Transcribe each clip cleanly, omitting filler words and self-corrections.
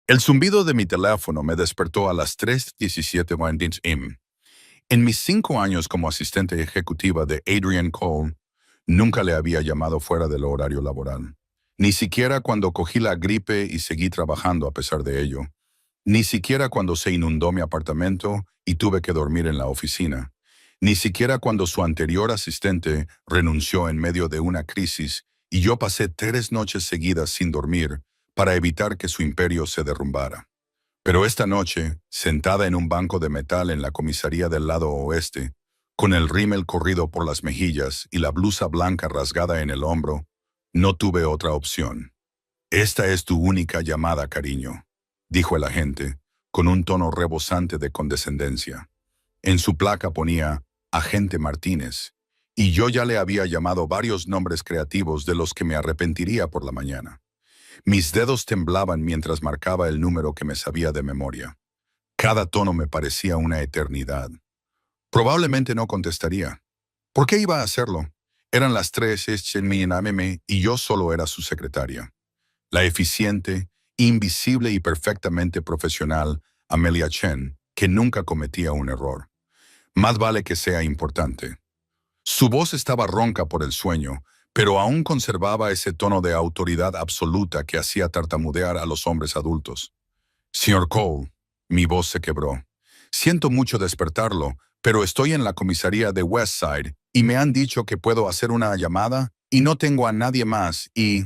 El zumbido de mi teléfono me despertó a las 3:17 am. En mis 5 años como asistente ejecutiva de Adrian Cole, nunca le había llamado fuera del horario laboral. Ni siquiera cuando cogí la gripe y seguí trabajando a pesar de ello. Ni siquiera cuando se inundó mi apartamento y tuve que dormir en la oficina. Ni siquiera cuando su anterior asistente renunció en medio de una crisis y yo pasé 3 noches seguidas sin dormir para evitar que su imperio se derrumbara. Pero esta noche, sentada en un banco de metal en la comisaría del lado oeste, con el rímel corrido por las mejillas y la blusa blanca rasgada en el hombro, no tuve otra opción. «Esta es tu única llamada, cariño», dijo el agente, con un tono rebosante de condescendencia. En su placa ponía «Agente Martínez», y yo ya le había llamado varios nombres creativos de los que me arrepentiría por la mañana. Mis dedos temblaban mientras marcaba el número que me sabía de memoria. Cada tono me parecía una eternidad. Probablemente no contestaría. ¿Por qué iba a hacerlo? Eran las 3 AM y yo solo era su secretaria. La eficiente, invisible y perfectamente profesional Amelia Chen, que nunca cometía un error. Más vale que sea importante. Su voz estaba ronca por el sueño, pero aún conservaba ese tono de autoridad absoluta que hacía tartamudear a los hombres adultos. «Señor Cole», mi voz se quebró. «Siento mucho despertarlo, pero estoy en la comisaría de Westside y me han dicho que puedo hacer una llamada y no tengo a nadie más y...»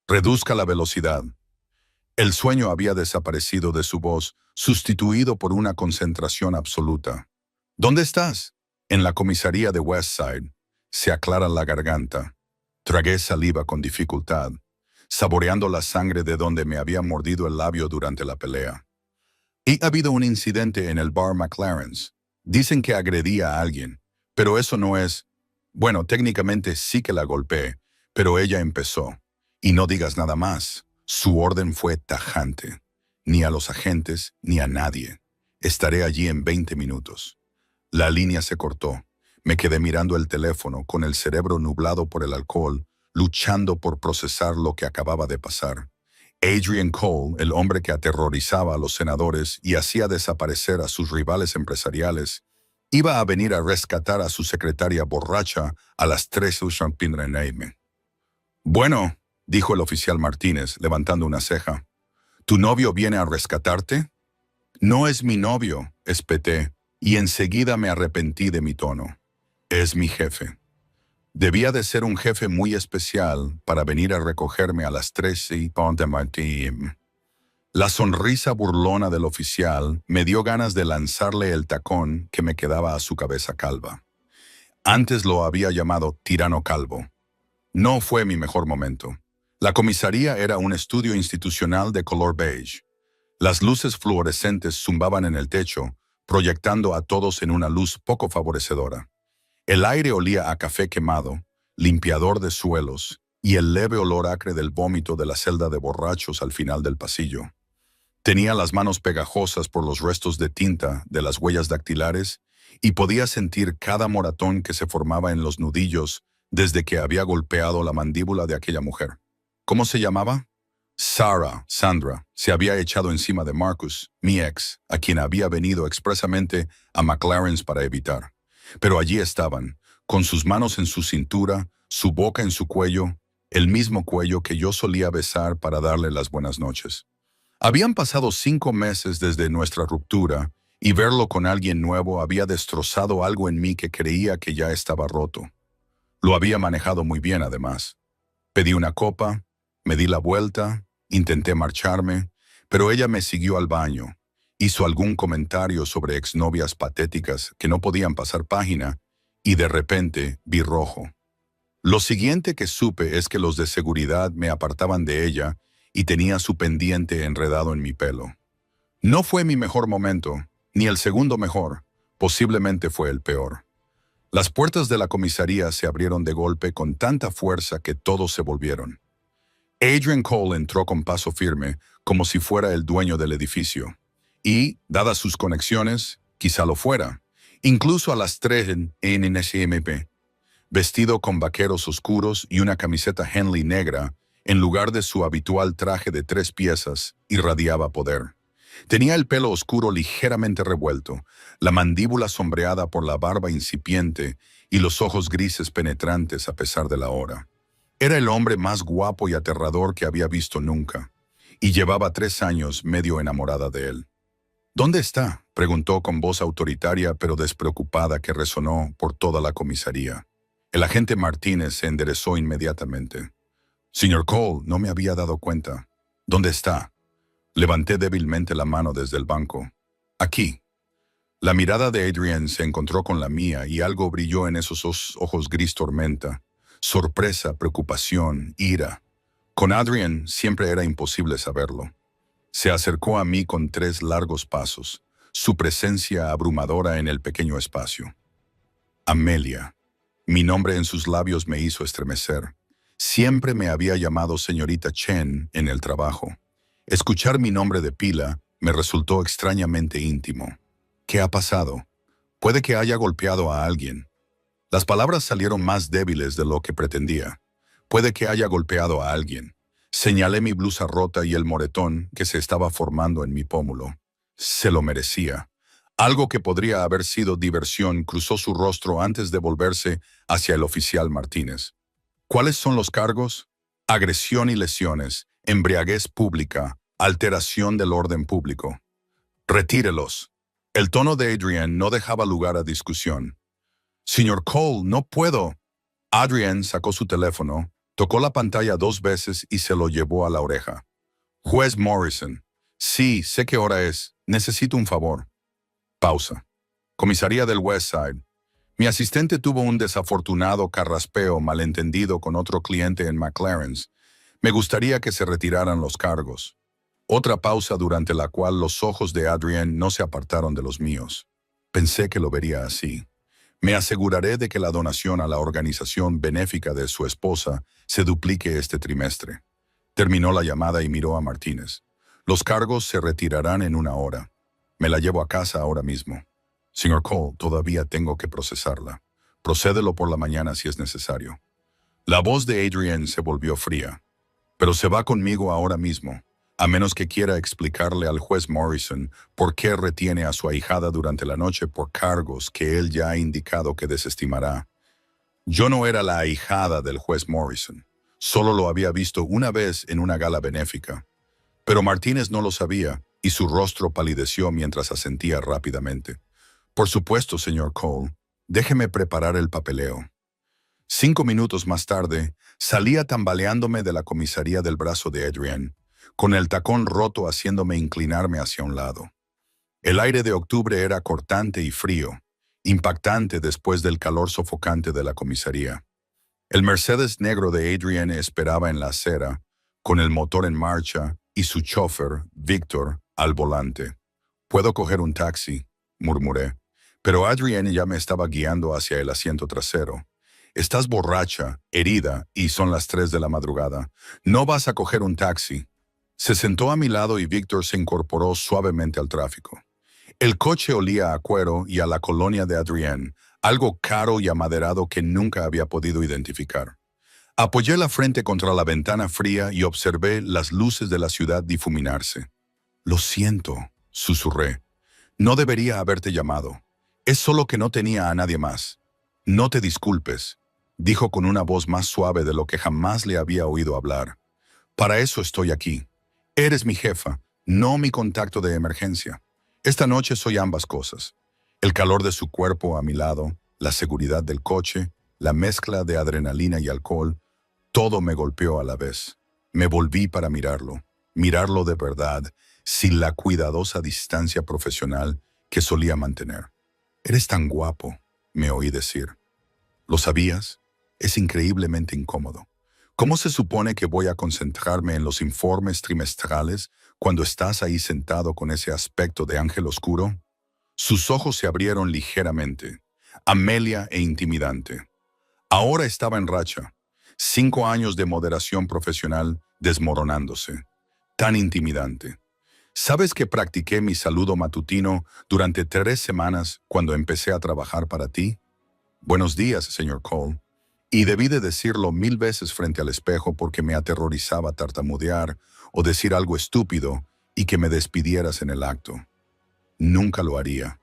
«Reduzca la velocidad». El sueño había desaparecido de su voz, sustituido por una concentración absoluta. «¿Dónde estás?» «En la comisaría de Westside». Se aclara la garganta. Tragué saliva con dificultad, saboreando la sangre de donde me había mordido el labio durante la pelea. «Y ha habido un incidente en el bar McLaren's. Dicen que agredí a alguien, pero eso no es... Bueno, técnicamente sí que la golpeé, pero ella empezó. Y no digas nada más». Su orden fue tajante. «Ni a los agentes, ni a nadie. Estaré allí en 20 minutos». La línea se cortó. Me quedé mirando el teléfono con el cerebro nublado por el alcohol, luchando por procesar lo que acababa de pasar. Adrian Cole, el hombre que aterrorizaba a los senadores y hacía desaparecer a sus rivales empresariales, iba a venir a rescatar a su secretaria borracha a las 3:00 AM. «Bueno», dijo el oficial Martínez, levantando una ceja. «¿Tu novio viene a rescatarte?» «No es mi novio», espeté, y enseguida me arrepentí de mi tono. «Es mi jefe». Debía de ser un jefe muy especial para venir a recogerme a las 3:00 AM. La sonrisa burlona del oficial me dio ganas de lanzarle el tacón que me quedaba a su cabeza calva. Antes lo había llamado tirano calvo. No fue mi mejor momento. La comisaría era un estudio institucional de color beige. Las luces fluorescentes zumbaban en el techo, proyectando a todos en una luz poco favorecedora. El aire olía a café quemado, limpiador de suelos y el leve olor acre del vómito de la celda de borrachos al final del pasillo. Tenía las manos pegajosas por los restos de tinta de las huellas dactilares y podía sentir cada moratón que se formaba en los nudillos desde que había golpeado la mandíbula de aquella mujer. ¿Cómo se llamaba? Sandra, se había echado encima de Marcus, mi ex, a quien había venido expresamente a McLaren's para evitar. Pero allí estaban, con sus manos en su cintura, su boca en su cuello, el mismo cuello que yo solía besar para darle las buenas noches. Habían pasado 5 meses desde nuestra ruptura, y verlo con alguien nuevo había destrozado algo en mí que creía que ya estaba roto. Lo había manejado muy bien, además. Pedí una copa, me di la vuelta, intenté marcharme, pero ella me siguió al baño. Hizo algún comentario sobre exnovias patéticas que no podían pasar página, y de repente vi rojo. Lo siguiente que supe es que los de seguridad me apartaban de ella y tenía su pendiente enredado en mi pelo. No fue mi mejor momento, ni el segundo mejor, posiblemente fue el peor. Las puertas de la comisaría se abrieron de golpe con tanta fuerza que todos se volvieron. Adrian Cole entró con paso firme, como si fuera el dueño del edificio. Y, dadas sus conexiones, quizá lo fuera, incluso a las 3 en SMP. Vestido con vaqueros oscuros y una camiseta Henley negra, En lugar de su habitual traje de 3 piezas, irradiaba poder. Tenía el pelo oscuro ligeramente revuelto, la mandíbula sombreada por la barba incipiente y los ojos grises penetrantes a pesar de la hora. Era el hombre más guapo y aterrador que había visto nunca, y llevaba 3 años medio enamorada de él. ¿Dónde está?, preguntó con voz autoritaria pero despreocupada que resonó por toda la comisaría. El agente Martínez se enderezó inmediatamente. Señor Cole, no me había dado cuenta. ¿Dónde está? Levanté débilmente la mano desde el banco. Aquí. La mirada de Adrian se encontró con la mía y algo brilló en esos ojos gris tormenta. Sorpresa, preocupación, ira. Con Adrian siempre era imposible saberlo. Se acercó a mí con 3 largos pasos, su presencia abrumadora en el pequeño espacio. Amelia. Mi nombre en sus labios me hizo estremecer. Siempre me había llamado señorita Chen en el trabajo. Escuchar mi nombre de pila me resultó extrañamente íntimo. ¿Qué ha pasado? Puede que haya golpeado a alguien. Las palabras salieron más débiles de lo que pretendía. Puede que haya golpeado a alguien. Señalé mi blusa rota y el moretón que se estaba formando en mi pómulo. Se lo merecía. Algo que podría haber sido diversión cruzó su rostro antes de volverse hacia el oficial Martínez. ¿Cuáles son los cargos? Agresión y lesiones, embriaguez pública, alteración del orden público. Retírelos. El tono de Adrian no dejaba lugar a discusión. Señor Cole, no puedo. Adrian sacó su teléfono, tocó la pantalla 2 veces y se lo llevó a la oreja. Juez Morrison. Sí, sé qué hora es. Necesito un favor. Pausa. Comisaría del West Side. Mi asistente tuvo un desafortunado carraspeo malentendido con otro cliente en McLaren's. Me gustaría que se retiraran los cargos. Otra pausa durante la cual los ojos de Adrian no se apartaron de los míos. Pensé que lo vería así. Me aseguraré de que la donación a la organización benéfica de su esposa se duplique este trimestre. Terminó la llamada y miró a Martínez. Los cargos se retirarán en 1 hora. Me la llevo a casa ahora mismo. Señor Cole, todavía tengo que procesarla. Procédelo por la mañana si es necesario. La voz de Adrian se volvió fría. Pero se va conmigo ahora mismo, a menos que quiera explicarle al juez Morrison por qué retiene a su ahijada durante la noche por cargos que él ya ha indicado que desestimará. Yo no era la ahijada del juez Morrison. Solo lo había visto una vez en una gala benéfica. Pero Martínez no lo sabía y su rostro palideció mientras asentía rápidamente. Por supuesto, señor Cole. Déjeme preparar el papeleo. 5 minutos más tarde, salía tambaleándome de la comisaría del brazo de Adrian, con el tacón roto haciéndome inclinarme hacia un lado. El aire de octubre era cortante y frío, impactante después del calor sofocante de la comisaría. El Mercedes negro de Adrian esperaba en la acera, con el motor en marcha y su chofer, Víctor, al volante. «¿Puedo coger un taxi?», murmuré. Pero Adrian ya me estaba guiando hacia el asiento trasero. «Estás borracha, herida, y son las 3 de la madrugada. No vas a coger un taxi». Se sentó a mi lado y Víctor se incorporó suavemente al tráfico. El coche olía a cuero y a la colonia de Adrian, algo caro y amaderado que nunca había podido identificar. Apoyé la frente contra la ventana fría y observé las luces de la ciudad difuminarse. «Lo siento», susurré. «No debería haberte llamado. Es solo que no tenía a nadie más». «No te disculpes», dijo con una voz más suave de lo que jamás le había oído hablar. «Para eso estoy aquí. Eres mi jefa, no mi contacto de emergencia. Esta noche soy ambas cosas. El calor de su cuerpo a mi lado, la seguridad del coche, la mezcla de adrenalina y alcohol, todo me golpeó a la vez. Me volví para mirarlo de verdad, sin la cuidadosa distancia profesional que solía mantener. «Eres tan guapo», me oí decir. «¿Lo sabías? Es increíblemente incómodo. ¿Cómo se supone que voy a concentrarme en los informes trimestrales cuando estás ahí sentado con ese aspecto de ángel oscuro?» Sus ojos se abrieron ligeramente, Amelia e intimidante. Ahora estaba en racha. 5 años de moderación profesional desmoronándose. Tan intimidante. ¿Sabes que practiqué mi saludo matutino durante 3 semanas cuando empecé a trabajar para ti? «Buenos días, señor Cole». Y debí de decirlo 1000 veces frente al espejo porque me aterrorizaba tartamudear o decir algo estúpido y que me despidieras en el acto. Nunca lo haría.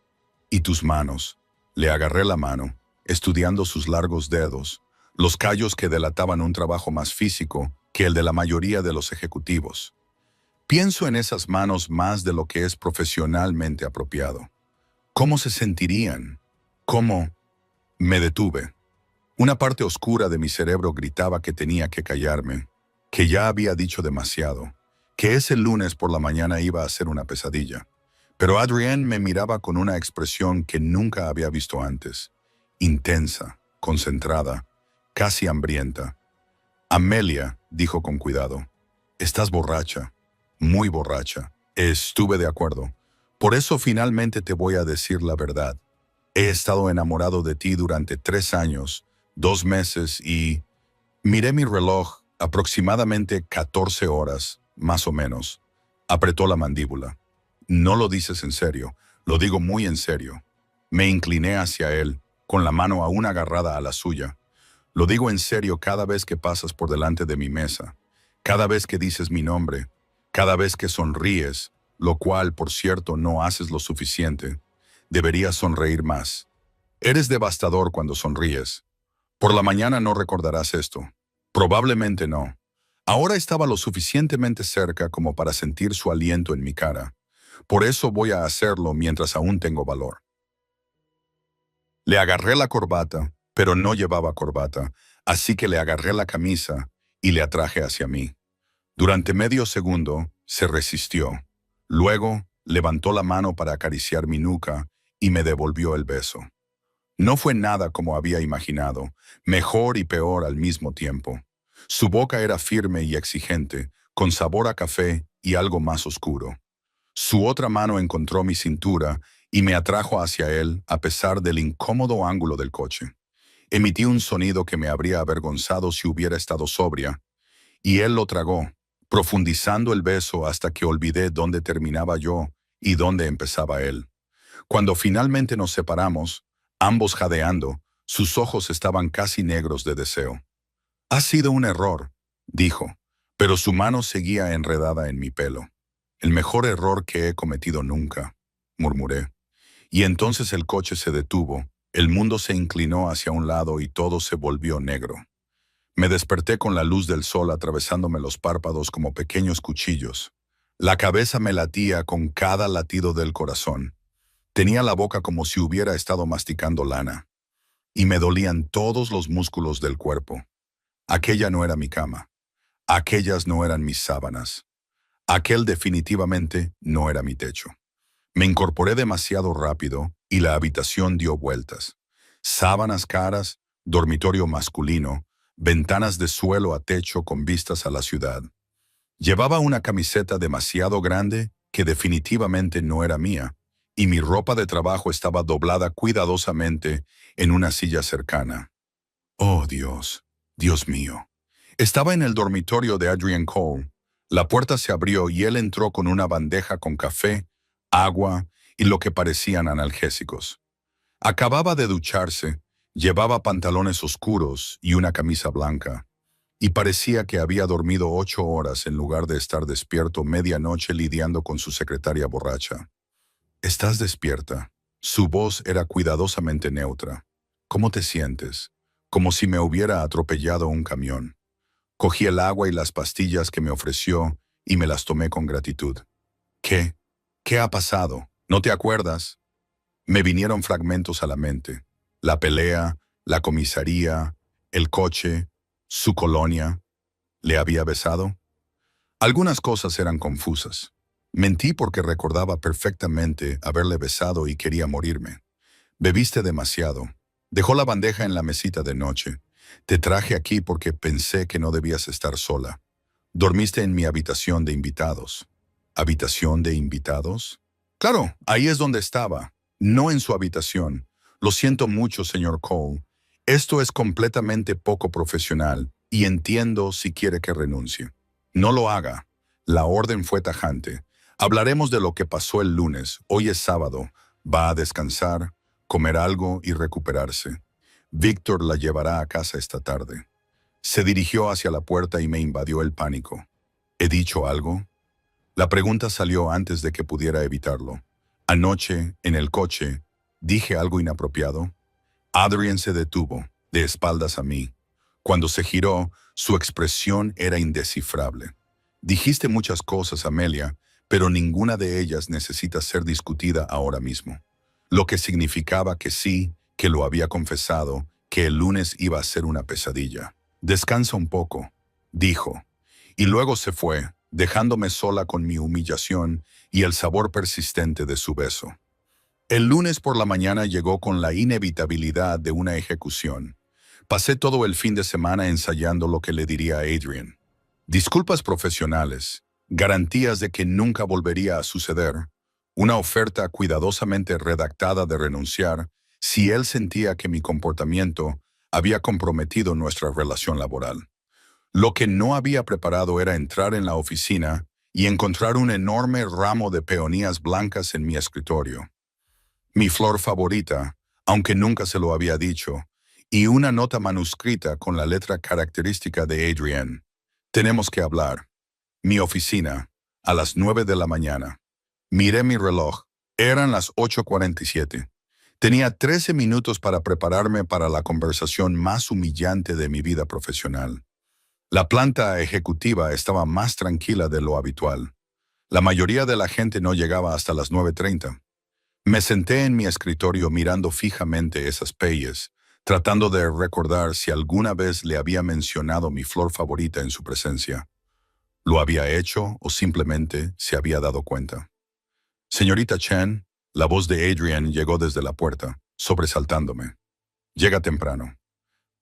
Y tus manos. Le agarré la mano, estudiando sus largos dedos, los callos que delataban un trabajo más físico que el de la mayoría de los ejecutivos. Pienso en esas manos más de lo que es profesionalmente apropiado. ¿Cómo se sentirían? ¿Cómo? Me detuve. Una parte oscura de mi cerebro gritaba que tenía que callarme, que ya había dicho demasiado, que ese lunes por la mañana iba a ser una pesadilla. Pero Adrienne me miraba con una expresión que nunca había visto antes, intensa, concentrada, casi hambrienta. Amelia, dijo con cuidado, estás borracha, muy borracha. Estuve de acuerdo. Por eso finalmente te voy a decir la verdad. He estado enamorado de ti durante 3 años, 2 meses y... Miré mi reloj, aproximadamente 14 horas, más o menos. Apretó la mandíbula. No lo dices en serio, lo digo muy en serio. Me incliné hacia él, con la mano aún agarrada a la suya. Lo digo en serio cada vez que pasas por delante de mi mesa, cada vez que dices mi nombre, cada vez que sonríes, lo cual, por cierto, no haces lo suficiente. Deberías sonreír más. Eres devastador cuando sonríes. Por la mañana no recordarás esto. Probablemente no. Ahora estaba lo suficientemente cerca como para sentir su aliento en mi cara. Por eso voy a hacerlo mientras aún tengo valor. Le agarré la corbata, pero no llevaba corbata, así que le agarré la camisa y le atraje hacia mí. Durante medio segundo, se resistió. Luego, levantó la mano para acariciar mi nuca y me devolvió el beso. No fue nada como había imaginado, mejor y peor al mismo tiempo. Su boca era firme y exigente, con sabor a café y algo más oscuro. Su otra mano encontró mi cintura y me atrajo hacia él a pesar del incómodo ángulo del coche. Emití un sonido que me habría avergonzado si hubiera estado sobria, y él lo tragó, profundizando el beso hasta que olvidé dónde terminaba yo y dónde empezaba él. Cuando finalmente nos separamos, ambos jadeando, sus ojos estaban casi negros de deseo. «Ha sido un error», dijo, pero su mano seguía enredada en mi pelo. «El mejor error que he cometido nunca», murmuré. Y entonces el coche se detuvo, el mundo se inclinó hacia un lado y todo se volvió negro. Me desperté con la luz del sol atravesándome los párpados como pequeños cuchillos. La cabeza me latía con cada latido del corazón. Tenía la boca como si hubiera estado masticando lana. Y me dolían todos los músculos del cuerpo. Aquella no era mi cama. Aquellas no eran mis sábanas. Aquel definitivamente no era mi techo. Me incorporé demasiado rápido y la habitación dio vueltas. Sábanas caras, dormitorio masculino, ventanas de suelo a techo con vistas a la ciudad. Llevaba una camiseta demasiado grande que definitivamente no era mía, y mi ropa de trabajo estaba doblada cuidadosamente en una silla cercana. Oh, Dios, Dios mío. Estaba en el dormitorio de Adrienne Cole. La puerta se abrió y él entró con una bandeja con café, agua y lo que parecían analgésicos. Acababa de ducharse, llevaba pantalones oscuros y una camisa blanca, y parecía que había dormido 8 horas en lugar de estar despierto medianoche lidiando con su secretaria borracha. «¿Estás despierta?» Su voz era cuidadosamente neutra. «¿Cómo te sientes?» Como si me hubiera atropellado un camión. Cogí el agua y las pastillas que me ofreció y me las tomé con gratitud. «¿Qué? ¿Qué ha pasado? ¿No te acuerdas?» Me vinieron fragmentos a la mente. La pelea, la comisaría, el coche, su colonia. ¿Le había besado? Algunas cosas eran confusas. Mentí porque recordaba perfectamente haberle besado y quería morirme. Bebiste demasiado. Dejó la bandeja en la mesita de noche. Te traje aquí porque pensé que no debías estar sola. Dormiste en mi habitación de invitados. ¿Habitación de invitados? Claro, ahí es donde estaba. No en su habitación. Lo siento mucho, señor Cole. Esto es completamente poco profesional y entiendo si quiere que renuncie. No lo haga. La orden fue tajante. Hablaremos de lo que pasó el lunes. Hoy es sábado. Va a descansar, comer algo y recuperarse. Víctor la llevará a casa esta tarde. Se dirigió hacia la puerta y me invadió el pánico. ¿He dicho algo? La pregunta salió antes de que pudiera evitarlo. Anoche, en el coche, ¿dije algo inapropiado? Adrian se detuvo, de espaldas a mí. Cuando se giró, su expresión era indescifrable. Dijiste muchas cosas, Amelia, pero ninguna de ellas necesita ser discutida ahora mismo. Lo que significaba que sí, que lo había confesado, que el lunes iba a ser una pesadilla. Descansa un poco, dijo, y luego se fue, dejándome sola con mi humillación y el sabor persistente de su beso. El lunes por la mañana llegó con la inevitabilidad de una ejecución. Pasé todo el fin de semana ensayando lo que le diría a Adrian. Disculpas profesionales, garantías de que nunca volvería a suceder, una oferta cuidadosamente redactada de renunciar si él sentía que mi comportamiento había comprometido nuestra relación laboral. Lo que no había preparado era entrar en la oficina y encontrar un enorme ramo de peonías blancas en mi escritorio. Mi flor favorita, aunque nunca se lo había dicho, y una nota manuscrita con la letra característica de Adrian. Tenemos que hablar. Mi oficina, a las 9 de la mañana. Miré mi reloj. Eran las 8:47. Tenía 13 minutos para prepararme para la conversación más humillante de mi vida profesional. La planta ejecutiva estaba más tranquila de lo habitual. La mayoría de la gente no llegaba hasta las 9:30. Me senté en mi escritorio mirando fijamente esas peyes, tratando de recordar si alguna vez le había mencionado mi flor favorita en su presencia. ¿Lo había hecho o simplemente se había dado cuenta? Señorita Chen, la voz de Adrian llegó desde la puerta, sobresaltándome. Llega temprano.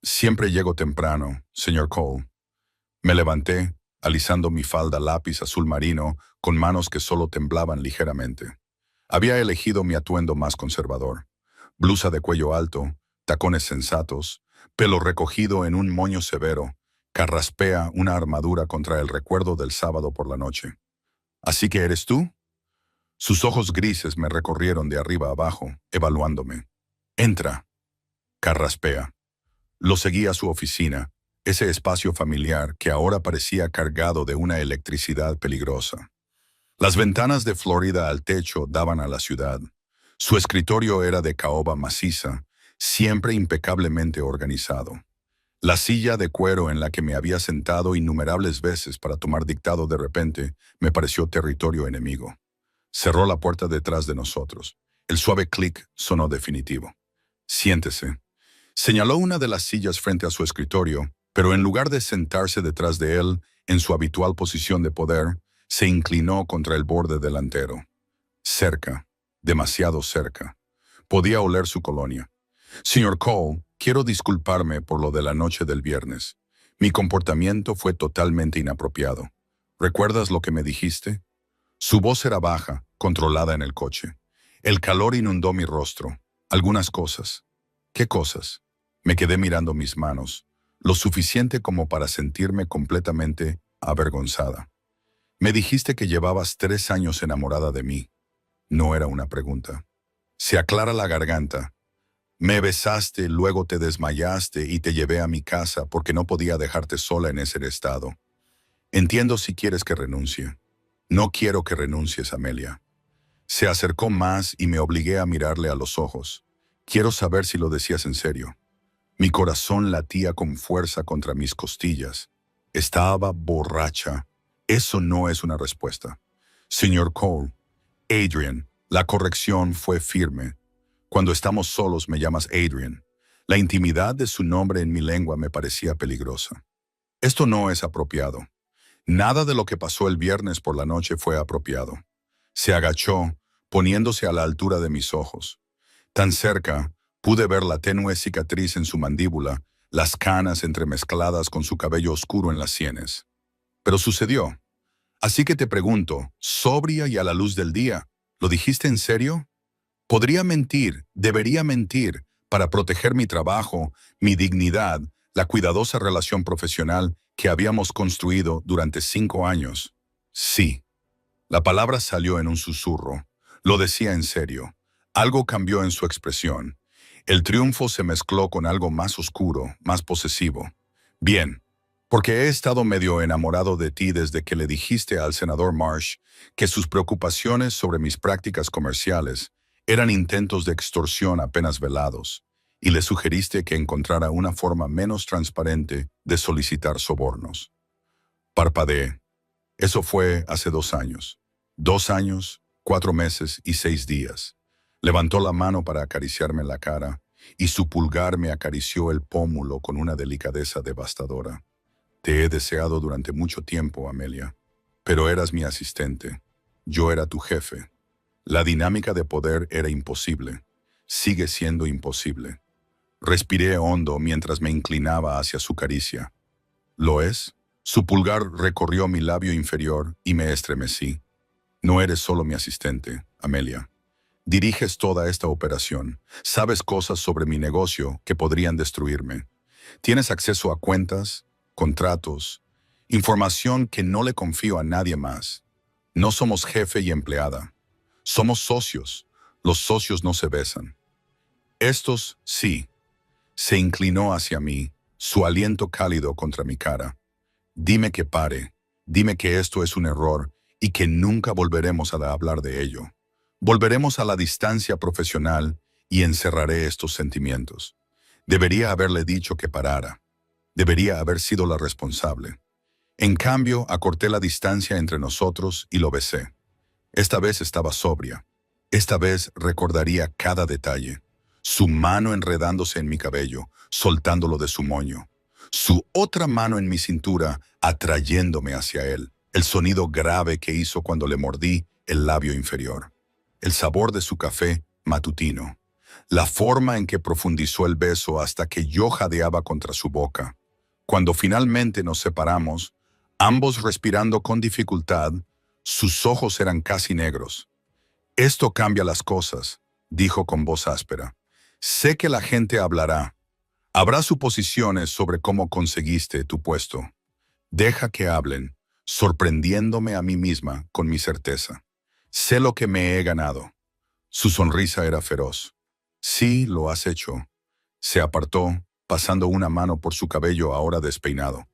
Siempre llego temprano, señor Cole. Me levanté, alisando mi falda lápiz azul marino con manos que solo temblaban ligeramente. Había elegido mi atuendo más conservador. Blusa de cuello alto, tacones sensatos, pelo recogido en un moño severo, carraspea una armadura contra el recuerdo del sábado por la noche. ¿Así que eres tú? Sus ojos grises me recorrieron de arriba a abajo, evaluándome. Entra, carraspea. Lo seguí a su oficina, ese espacio familiar que ahora parecía cargado de una electricidad peligrosa. Las ventanas de Florida al techo daban a la ciudad. Su escritorio era de caoba maciza, siempre impecablemente organizado. La silla de cuero en la que me había sentado innumerables veces para tomar dictado de repente me pareció territorio enemigo. Cerró la puerta detrás de nosotros. El suave clic sonó definitivo. Siéntese. Señaló una de las sillas frente a su escritorio, pero en lugar de sentarse detrás de él, en su habitual posición de poder, se inclinó contra el borde delantero. Cerca, demasiado cerca. Podía oler su colonia. Señor Cole, quiero disculparme por lo de la noche del viernes. Mi comportamiento fue totalmente inapropiado. ¿Recuerdas lo que me dijiste? Su voz era baja, controlada en el coche. El calor inundó mi rostro. Algunas cosas. ¿Qué cosas? Me quedé mirando mis manos, lo suficiente como para sentirme completamente avergonzada. Me dijiste que llevabas 3 años enamorada de mí. No era una pregunta. Se aclara la garganta. Me besaste, luego te desmayaste y te llevé a mi casa porque no podía dejarte sola en ese estado. Entiendo si quieres que renuncie. No quiero que renuncies, Amelia. Se acercó más y me obligué a mirarle a los ojos. Quiero saber si lo decías en serio. Mi corazón latía con fuerza contra mis costillas. Estaba borracha. Eso no es una respuesta. Señor Cole, Adrian, la corrección fue firme. Cuando estamos solos me llamas Adrian. La intimidad de su nombre en mi lengua me parecía peligrosa. Esto no es apropiado. Nada de lo que pasó el viernes por la noche fue apropiado. Se agachó, poniéndose a la altura de mis ojos. Tan cerca, pude ver la tenue cicatriz en su mandíbula, las canas entremezcladas con su cabello oscuro en las sienes. Pero sucedió. Así que te pregunto, sobria y a la luz del día, ¿lo dijiste en serio? Podría mentir, debería mentir, para proteger mi trabajo, mi dignidad, la cuidadosa relación profesional que habíamos construido durante 5 años. Sí. La palabra salió en un susurro. Lo decía en serio. Algo cambió en su expresión. El triunfo se mezcló con algo más oscuro, más posesivo. Bien, porque he estado medio enamorado de ti desde que le dijiste al senador Marsh que sus preocupaciones sobre mis prácticas comerciales eran intentos de extorsión apenas velados, y le sugeriste que encontrara una forma menos transparente de solicitar sobornos. Parpadeé. Eso fue hace 2 años. 2 años, 4 meses y 6 días. Levantó la mano para acariciarme la cara, y su pulgar me acarició el pómulo con una delicadeza devastadora. Te he deseado durante mucho tiempo, Amelia, pero eras mi asistente. Yo era tu jefe. La dinámica de poder era imposible. Sigue siendo imposible. Respiré hondo mientras me inclinaba hacia su caricia. ¿Lo es? Su pulgar recorrió mi labio inferior y me estremecí. No eres solo mi asistente, Amelia. Diriges toda esta operación. Sabes cosas sobre mi negocio que podrían destruirme. Tienes acceso a cuentas, contratos, información que no le confío a nadie más. No somos jefe y empleada. Somos socios. Los socios no se besan. Estos sí. Se inclinó hacia mí, su aliento cálido contra mi cara. Dime que pare. Dime que esto es un error y que nunca volveremos a hablar de ello. Volveremos a la distancia profesional y encerraré estos sentimientos. Debería haberle dicho que parara. Debería haber sido la responsable. En cambio, acorté la distancia entre nosotros y lo besé. Esta vez estaba sobria. Esta vez recordaría cada detalle. Su mano enredándose en mi cabello, soltándolo de su moño. Su otra mano en mi cintura, atrayéndome hacia él. El sonido grave que hizo cuando le mordí el labio inferior. El sabor de su café matutino. La forma en que profundizó el beso hasta que yo jadeaba contra su boca. Cuando finalmente nos separamos, ambos respirando con dificultad, sus ojos eran casi negros. Esto cambia las cosas, dijo con voz áspera. Sé que la gente hablará. Habrá suposiciones sobre cómo conseguiste tu puesto. Deja que hablen, sorprendiéndome a mí misma con mi certeza. Sé lo que me he ganado. Su sonrisa era feroz. Sí, lo has hecho. Se apartó, pasando una mano por su cabello ahora despeinado.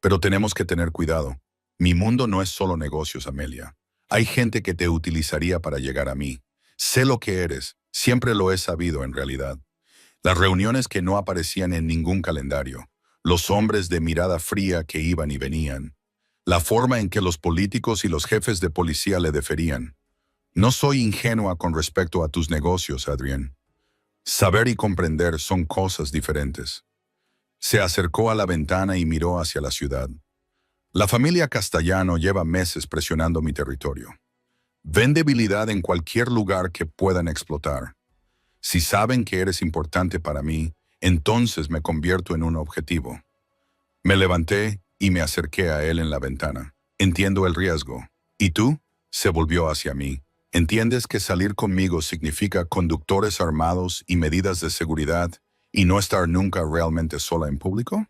Pero tenemos que tener cuidado. Mi mundo no es solo negocios, Amelia. Hay gente que te utilizaría para llegar a mí. Sé lo que eres. Siempre lo he sabido en realidad. Las reuniones que no aparecían en ningún calendario. Los hombres de mirada fría que iban y venían. La forma en que los políticos y los jefes de policía le deferían. No soy ingenua con respecto a tus negocios, Adrián. Saber y comprender son cosas diferentes. Se acercó a la ventana y miró hacia la ciudad. La familia Castellano lleva meses presionando mi territorio. Ven debilidad en cualquier lugar que puedan explotar. Si saben que eres importante para mí, entonces me convierto en un objetivo. Me levanté y me acerqué a él en la ventana. Entiendo el riesgo. ¿Y tú? Se volvió hacia mí. ¿Entiendes que salir conmigo significa conductores armados y medidas de seguridad y no estar nunca realmente sola en público?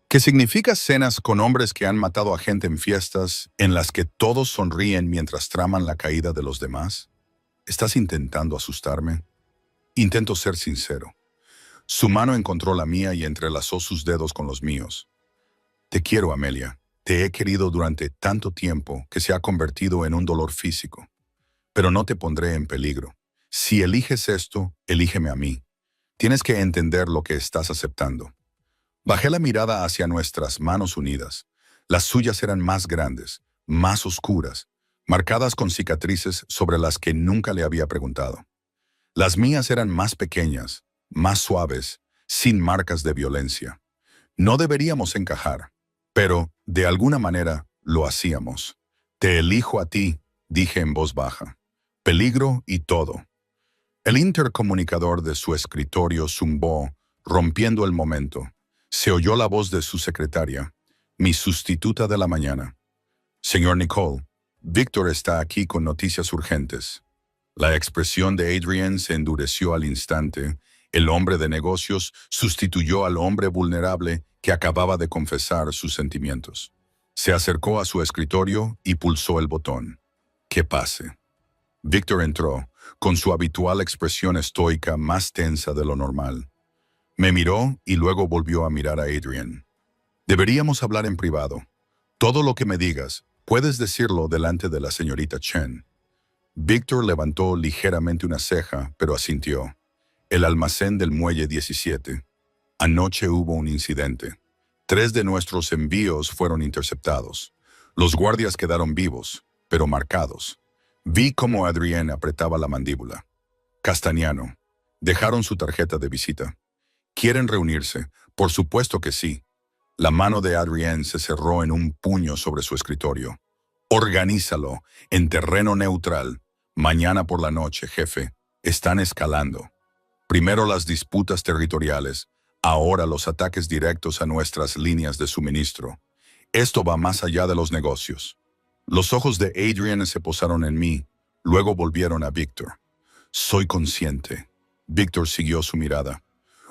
¿Que significa cenas con hombres que han matado a gente en fiestas en las que todos sonríen mientras traman la caída de los demás? ¿Estás intentando asustarme? Intento ser sincero. Su mano encontró la mía y entrelazó sus dedos con los míos. Te quiero, Amelia. Te he querido durante tanto tiempo que se ha convertido en un dolor físico. Pero no te pondré en peligro. Si eliges esto, elígeme a mí. Tienes que entender lo que estás aceptando. Bajé la mirada hacia nuestras manos unidas. Las suyas eran más grandes, más oscuras, marcadas con cicatrices sobre las que nunca le había preguntado. Las mías eran más pequeñas, más suaves, sin marcas de violencia. No deberíamos encajar, pero, de alguna manera, lo hacíamos. Te elijo a ti, dije en voz baja. Peligro y todo. El intercomunicador de su escritorio zumbó, rompiendo el momento. Se oyó la voz de su secretaria, mi sustituta de la mañana. Señor Nicole, Víctor está aquí con noticias urgentes. La expresión de Adrian se endureció al instante. El hombre de negocios sustituyó al hombre vulnerable que acababa de confesar sus sentimientos. Se acercó a su escritorio y pulsó el botón. Que pase. Víctor entró, con su habitual expresión estoica más tensa de lo normal. Me miró y luego volvió a mirar a Adrian. Deberíamos hablar en privado. Todo lo que me digas, puedes decirlo delante de la señorita Chen. Víctor levantó ligeramente una ceja, pero asintió. El almacén del muelle 17. Anoche hubo un incidente. 3 de nuestros envíos fueron interceptados. Los guardias quedaron vivos, pero marcados. Vi cómo Adrienne apretaba la mandíbula. Castañano. Dejaron su tarjeta de visita. ¿Quieren reunirse? Por supuesto que sí. La mano de Adrienne se cerró en un puño sobre su escritorio. Organízalo, en terreno neutral. Mañana por la noche, jefe. Están escalando. Primero las disputas territoriales, ahora los ataques directos a nuestras líneas de suministro. Esto va más allá de los negocios. Los ojos de Adrian se posaron en mí, luego volvieron a Víctor. Soy consciente. Víctor siguió su mirada.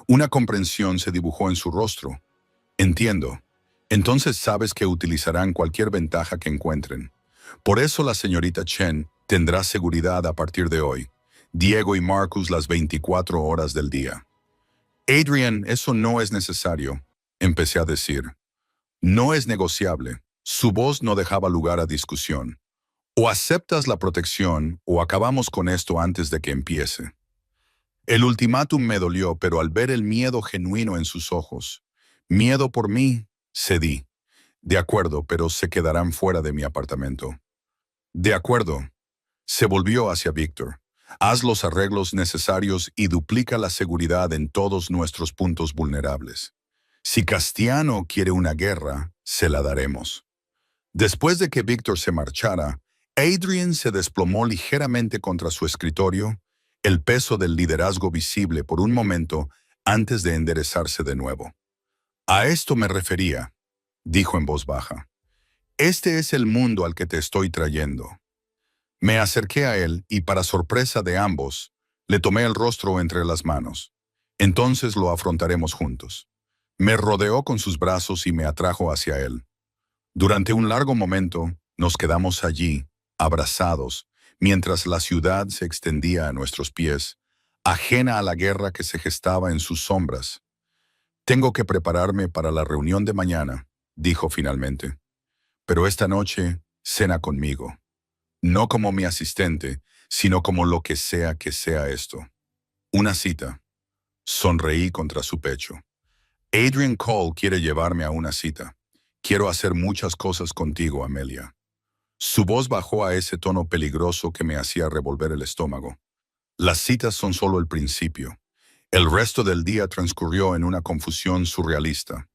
Una comprensión se dibujó en su rostro. Entiendo. Entonces sabes que utilizarán cualquier ventaja que encuentren. Por eso la señorita Chen tendrá seguridad a partir de hoy. Diego y Marcus las 24 horas del día. Adrian, eso no es necesario, empecé a decir. No es negociable. Su voz no dejaba lugar a discusión. O aceptas la protección o acabamos con esto antes de que empiece. El ultimátum me dolió, pero al ver el miedo genuino en sus ojos, miedo por mí, cedí. De acuerdo, pero se quedarán fuera de mi apartamento. De acuerdo. Se volvió hacia Víctor. Haz los arreglos necesarios y duplica la seguridad en todos nuestros puntos vulnerables. Si Castiano quiere una guerra, se la daremos. Después de que Víctor se marchara, Adrian se desplomó ligeramente contra su escritorio, el peso del liderazgo visible por un momento antes de enderezarse de nuevo. A esto me refería, dijo en voz baja. Este es el mundo al que te estoy trayendo. Me acerqué a él y, para sorpresa de ambos, le tomé el rostro entre las manos. Entonces lo afrontaremos juntos. Me rodeó con sus brazos y me atrajo hacia él. Durante un largo momento, nos quedamos allí, abrazados, mientras la ciudad se extendía a nuestros pies, ajena a la guerra que se gestaba en sus sombras. Tengo que prepararme para la reunión de mañana, dijo finalmente. Pero esta noche, cena conmigo. No como mi asistente, sino como lo que sea esto. Una cita. Sonreí contra su pecho. Adrian Cole quiere llevarme a una cita. Quiero hacer muchas cosas contigo, Amelia. Su voz bajó a ese tono peligroso que me hacía revolver el estómago. Las citas son solo el principio. El resto del día transcurrió en una confusión surrealista.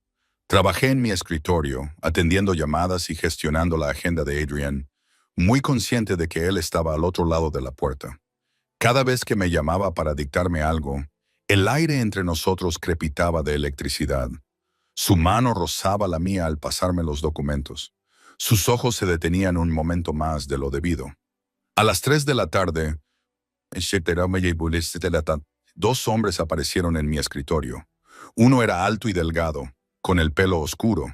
Trabajé en mi escritorio, atendiendo llamadas y gestionando la agenda de Adrian, muy consciente de que él estaba al otro lado de la puerta. Cada vez que me llamaba para dictarme algo, el aire entre nosotros crepitaba de electricidad. Su mano rozaba la mía al pasarme los documentos. Sus ojos se detenían un momento más de lo debido. A las 3 de la tarde, 2 hombres aparecieron en mi escritorio. Uno era alto y delgado, con el pelo oscuro.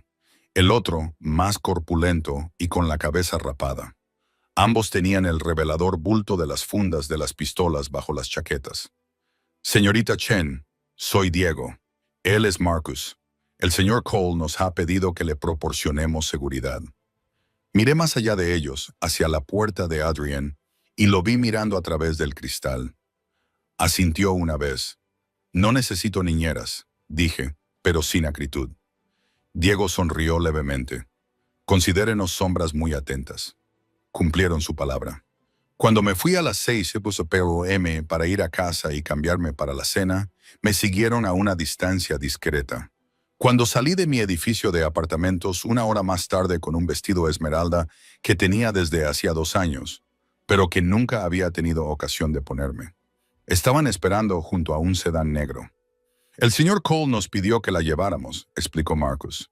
El otro, más corpulento y con la cabeza rapada. Ambos tenían el revelador bulto de las fundas de las pistolas bajo las chaquetas. Señorita Chen, soy Diego. Él es Marcus. El señor Cole nos ha pedido que le proporcionemos seguridad. Miré más allá de ellos, hacia la puerta de Adrian, y lo vi mirando a través del cristal. Asintió una vez. No necesito niñeras, dije, pero sin acritud. Diego sonrió levemente. Considérenos sombras muy atentas. Cumplieron su palabra. Cuando me fui a las 6 p.m. para ir a casa y cambiarme para la cena, me siguieron a una distancia discreta. Cuando salí de mi edificio de apartamentos 1 hora más tarde con un vestido esmeralda que tenía desde hacía 2 años, pero que nunca había tenido ocasión de ponerme. Estaban esperando junto a un sedán negro. El señor Cole nos pidió que la lleváramos, explicó Marcus.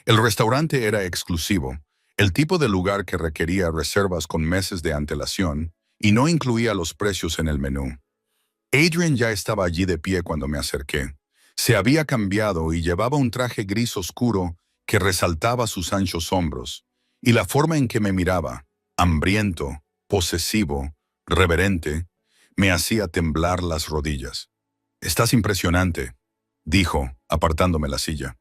El restaurante era exclusivo, el tipo de lugar que requería reservas con meses de antelación y no incluía los precios en el menú. Adrian ya estaba allí de pie cuando me acerqué. Se había cambiado y llevaba un traje gris oscuro que resaltaba sus anchos hombros, y la forma en que me miraba, hambriento, posesivo, reverente, me hacía temblar las rodillas. «Estás impresionante», dijo, apartándome la silla.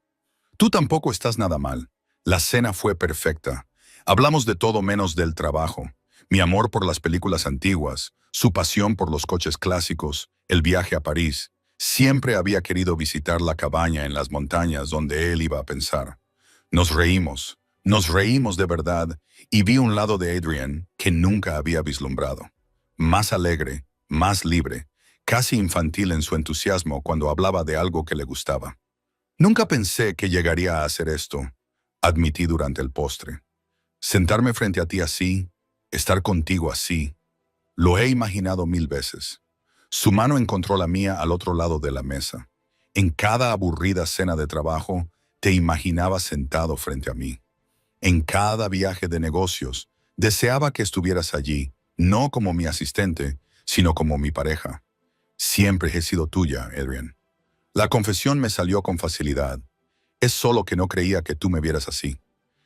«Tú tampoco estás nada mal. La cena fue perfecta. Hablamos de todo menos del trabajo. Mi amor por las películas antiguas, su pasión por los coches clásicos, el viaje a París. Siempre había querido visitar la cabaña en las montañas donde él iba a pensar. Nos reímos de verdad y vi un lado de Adrian que nunca había vislumbrado. Más alegre, más libre, casi infantil en su entusiasmo cuando hablaba de algo que le gustaba. Nunca pensé que llegaría a hacer esto, admití durante el postre. Sentarme frente a ti así, estar contigo así, lo he imaginado 1000 veces. Su mano encontró la mía al otro lado de la mesa. En cada aburrida cena de trabajo, te imaginaba sentado frente a mí. En cada viaje de negocios, deseaba que estuvieras allí, no como mi asistente, sino como mi pareja. Siempre he sido tuya, Adrian. La confesión me salió con facilidad. Es solo que no creía que tú me vieras así.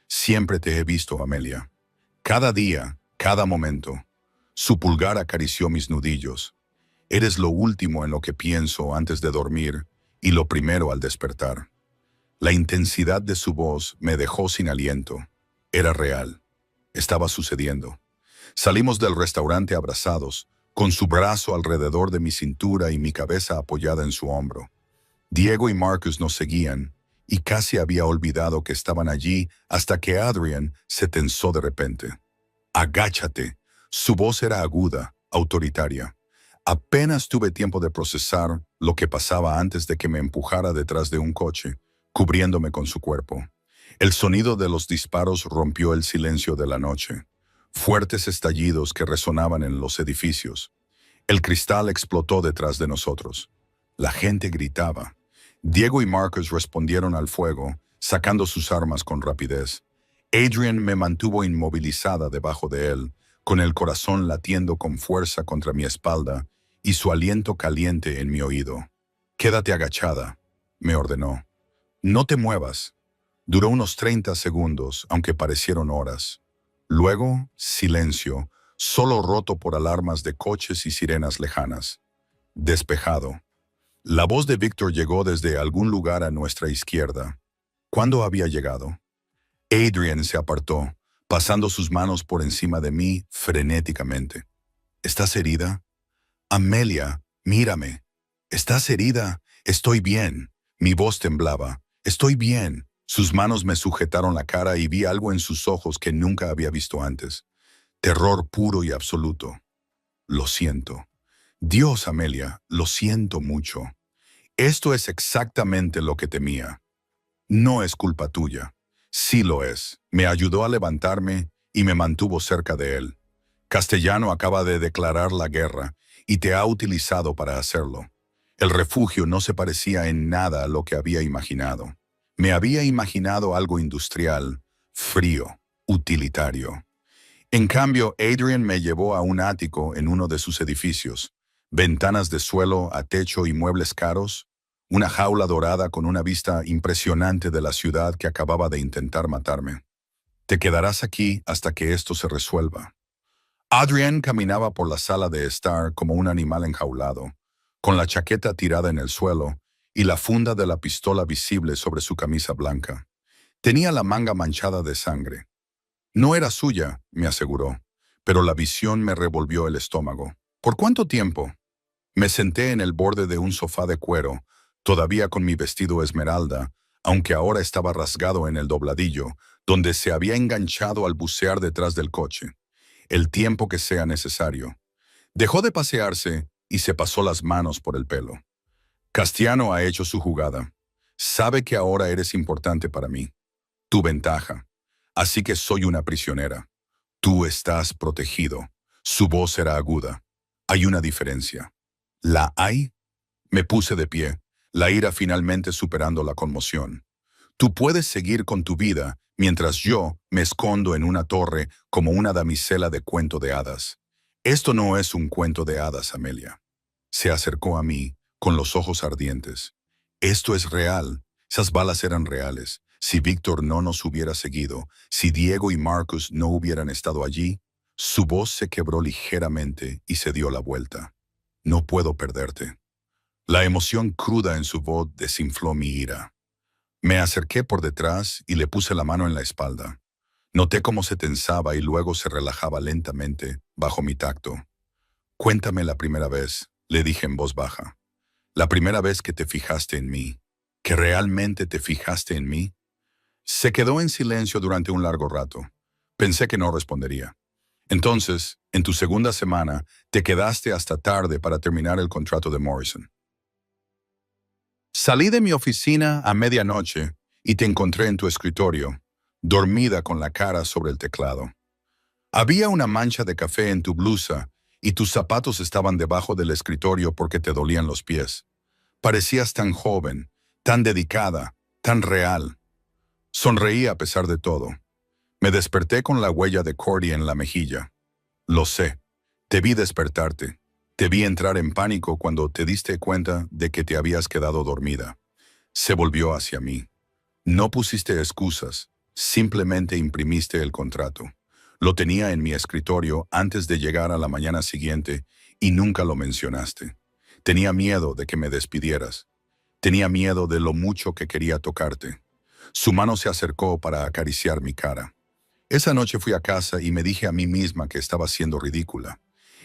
Siempre te he visto, Amelia. Cada día, cada momento. Su pulgar acarició mis nudillos. Eres lo último en lo que pienso antes de dormir y lo primero al despertar. La intensidad de su voz me dejó sin aliento. Era real. Estaba sucediendo. Salimos del restaurante abrazados, con su brazo alrededor de mi cintura y mi cabeza apoyada en su hombro. Diego y Marcus nos seguían, y casi había olvidado que estaban allí hasta que Adrian se tensó de repente. «Agáchate». Su voz era aguda, autoritaria. Apenas tuve tiempo de procesar lo que pasaba antes de que me empujara detrás de un coche, cubriéndome con su cuerpo. El sonido de los disparos rompió el silencio de la noche. Fuertes estallidos que resonaban en los edificios. El cristal explotó detrás de nosotros. La gente gritaba. Diego y Marcus respondieron al fuego, sacando sus armas con rapidez. Adrian me mantuvo inmovilizada debajo de él, con el corazón latiendo con fuerza contra mi espalda y su aliento caliente en mi oído. «Quédate agachada», me ordenó. «No te muevas». Duró unos 30 segundos, aunque parecieron horas. Luego, silencio, solo roto por alarmas de coches y sirenas lejanas. Despejado. La voz de Víctor llegó desde algún lugar a nuestra izquierda. ¿Cuándo había llegado? Adrian se apartó, pasando sus manos por encima de mí frenéticamente. ¿Estás herida? Amelia, mírame. ¿Estás herida? Estoy bien. Mi voz temblaba. Estoy bien. Sus manos me sujetaron la cara y vi algo en sus ojos que nunca había visto antes. Terror puro y absoluto. Lo siento. Dios, Amelia, lo siento mucho. Esto es exactamente lo que temía. No es culpa tuya. Sí lo es. Me ayudó a levantarme y me mantuvo cerca de él. Castellano acaba de declarar la guerra y te ha utilizado para hacerlo. El refugio no se parecía en nada a lo que había imaginado. Me había imaginado algo industrial, frío, utilitario. En cambio, Adrian me llevó a un ático en uno de sus edificios. Ventanas de suelo a techo y muebles caros. Una jaula dorada con una vista impresionante de la ciudad que acababa de intentar matarme. Te quedarás aquí hasta que esto se resuelva. Adrian caminaba por la sala de estar como un animal enjaulado, con la chaqueta tirada en el suelo y la funda de la pistola visible sobre su camisa blanca. Tenía la manga manchada de sangre. No era suya, me aseguró, pero la visión me revolvió el estómago. ¿Por cuánto tiempo? Me senté en el borde de un sofá de cuero, todavía con mi vestido esmeralda, aunque ahora estaba rasgado en el dobladillo, donde se había enganchado al bucear detrás del coche. El tiempo que sea necesario. Dejó de pasearse y se pasó las manos por el pelo. Castellano ha hecho su jugada. Sabe que ahora eres importante para mí. Tu ventaja. Así que soy una prisionera. Tú estás protegido. Su voz era aguda. Hay una diferencia. ¿La hay? Me puse de pie, la ira finalmente superando la conmoción. Tú puedes seguir con tu vida mientras yo me escondo en una torre como una damisela de cuento de hadas. Esto no es un cuento de hadas, Amelia. Se acercó a mí, con los ojos ardientes. Esto es real. Esas balas eran reales. Si Víctor no nos hubiera seguido, si Diego y Marcus no hubieran estado allí, Su voz se quebró ligeramente y se dio la vuelta. No puedo perderte. La emoción cruda en su voz desinfló mi ira. Me acerqué por detrás y le puse la mano en la espalda. Noté cómo se tensaba y luego se relajaba lentamente bajo mi tacto. Cuéntame la primera vez, le dije en voz baja. La primera vez que te fijaste en mí. ¿Que realmente te fijaste en mí? Se quedó en silencio durante un largo rato. Pensé que no respondería. Entonces, en tu segunda semana, te quedaste hasta tarde para terminar el contrato de Morrison. Salí de mi oficina a medianoche y te encontré en tu escritorio, dormida con la cara sobre el teclado. Había una mancha de café en tu blusa y tus zapatos estaban debajo del escritorio porque te dolían los pies. Parecías tan joven, tan dedicada, tan real. Sonreí a pesar de todo. Me desperté con la huella de Cordy en la mejilla. Lo sé. Te vi despertarte. Te vi entrar en pánico cuando te diste cuenta de que te habías quedado dormida. Se volvió hacia mí. No pusiste excusas, simplemente imprimiste el contrato. Lo tenía en mi escritorio antes de llegar a la mañana siguiente y nunca lo mencionaste. Tenía miedo de que me despidieras. Tenía miedo de lo mucho que quería tocarte. Su mano se acercó para acariciar mi cara. Esa noche fui a casa y me dije a mí misma que estaba siendo ridícula.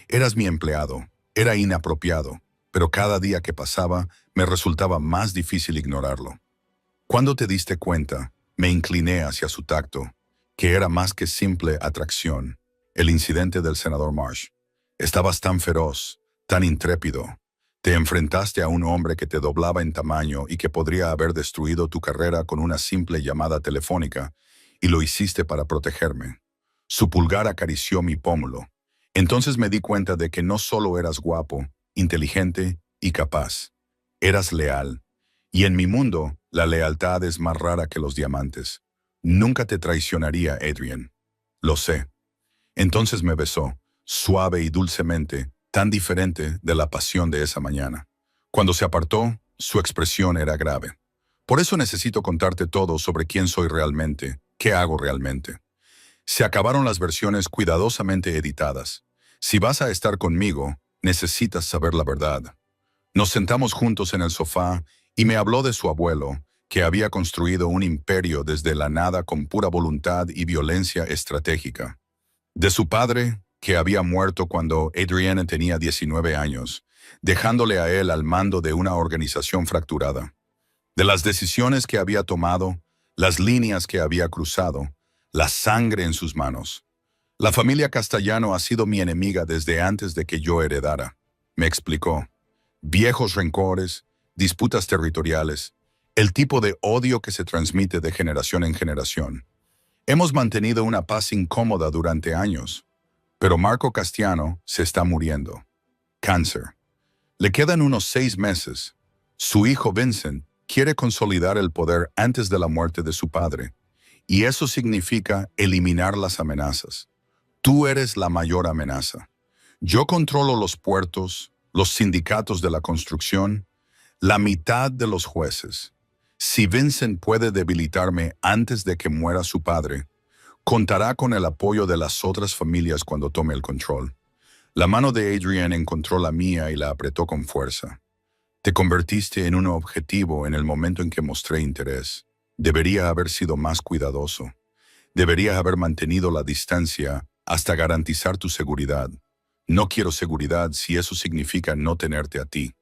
Eras mi empleado, era inapropiado, pero cada día que pasaba me resultaba más difícil ignorarlo. Cuando te diste cuenta, me incliné hacia su tacto, que era más que simple atracción, el incidente del senador Marsh. Estabas tan feroz, tan intrépido. Te enfrentaste a un hombre que te doblaba en tamaño y que podría haber destruido tu carrera con una simple llamada telefónica, y lo hiciste para protegerme. Su pulgar acarició mi pómulo. Entonces me di cuenta de que no solo eras guapo, inteligente y capaz. Eras leal. Y en mi mundo, la lealtad es más rara que los diamantes. Nunca te traicionaría, Adrian. Lo sé. Entonces me besó, suave y dulcemente, tan diferente de la pasión de esa mañana. Cuando se apartó, su expresión era grave. Por eso necesito contarte todo sobre quién soy realmente, qué hago realmente. Se acabaron las versiones cuidadosamente editadas. Si vas a estar conmigo, necesitas saber la verdad. Nos sentamos juntos en el sofá y me habló de su abuelo, que había construido un imperio desde la nada con pura voluntad y violencia estratégica. De su padre, que había muerto cuando Adrienne tenía 19 años, dejándole a él al mando de una organización fracturada. De las decisiones que había tomado, las líneas que había cruzado, la sangre en sus manos. La familia Castellano ha sido mi enemiga desde antes de que yo heredara, me explicó. Viejos rencores, disputas territoriales, el tipo de odio que se transmite de generación en generación. Hemos mantenido una paz incómoda durante años, pero Marco Castellano se está muriendo. Cáncer. Le quedan unos 6 meses. Su hijo Vincent quiere consolidar el poder antes de la muerte de su padre, y eso significa eliminar las amenazas. Tú eres la mayor amenaza. Yo controlo los puertos, los sindicatos de la construcción, la mitad de los jueces. Si Vincent puede debilitarme antes de que muera su padre, contará con el apoyo de las otras familias cuando tome el control. La mano de Adrian encontró la mía y la apretó con fuerza. Te convertiste en un objetivo en el momento en que mostré interés. Debería haber sido más cuidadoso. Debería haber mantenido la distancia hasta garantizar tu seguridad. No quiero seguridad si eso significa no tenerte a ti.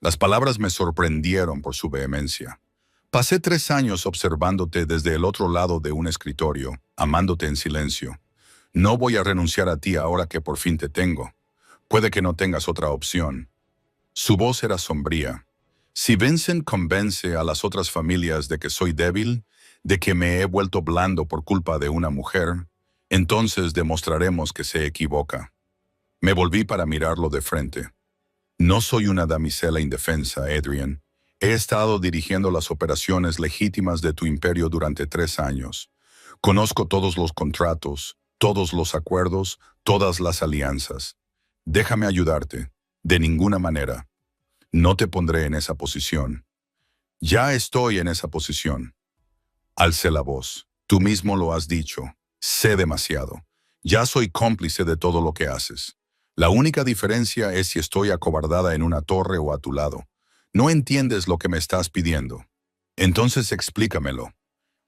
Las palabras me sorprendieron por su vehemencia. Pasé 3 años observándote desde el otro lado de un escritorio, amándote en silencio. No voy a renunciar a ti ahora que por fin te tengo. Puede que no tengas otra opción. Su voz era sombría. Si Vincent convence a las otras familias de que soy débil, de que me he vuelto blando por culpa de una mujer, entonces demostraremos que se equivoca. Me volví para mirarlo de frente. No soy una damisela indefensa, Adrian. He estado dirigiendo las operaciones legítimas de tu imperio durante 3 años. Conozco todos los contratos, todos los acuerdos, todas las alianzas. Déjame ayudarte. De ninguna manera. No te pondré en esa posición. Ya estoy en esa posición. Alcé la voz. Tú mismo lo has dicho. Sé demasiado. Ya soy cómplice de todo lo que haces. La única diferencia es si estoy acobardada en una torre o a tu lado. No entiendes lo que me estás pidiendo. Entonces explícamelo.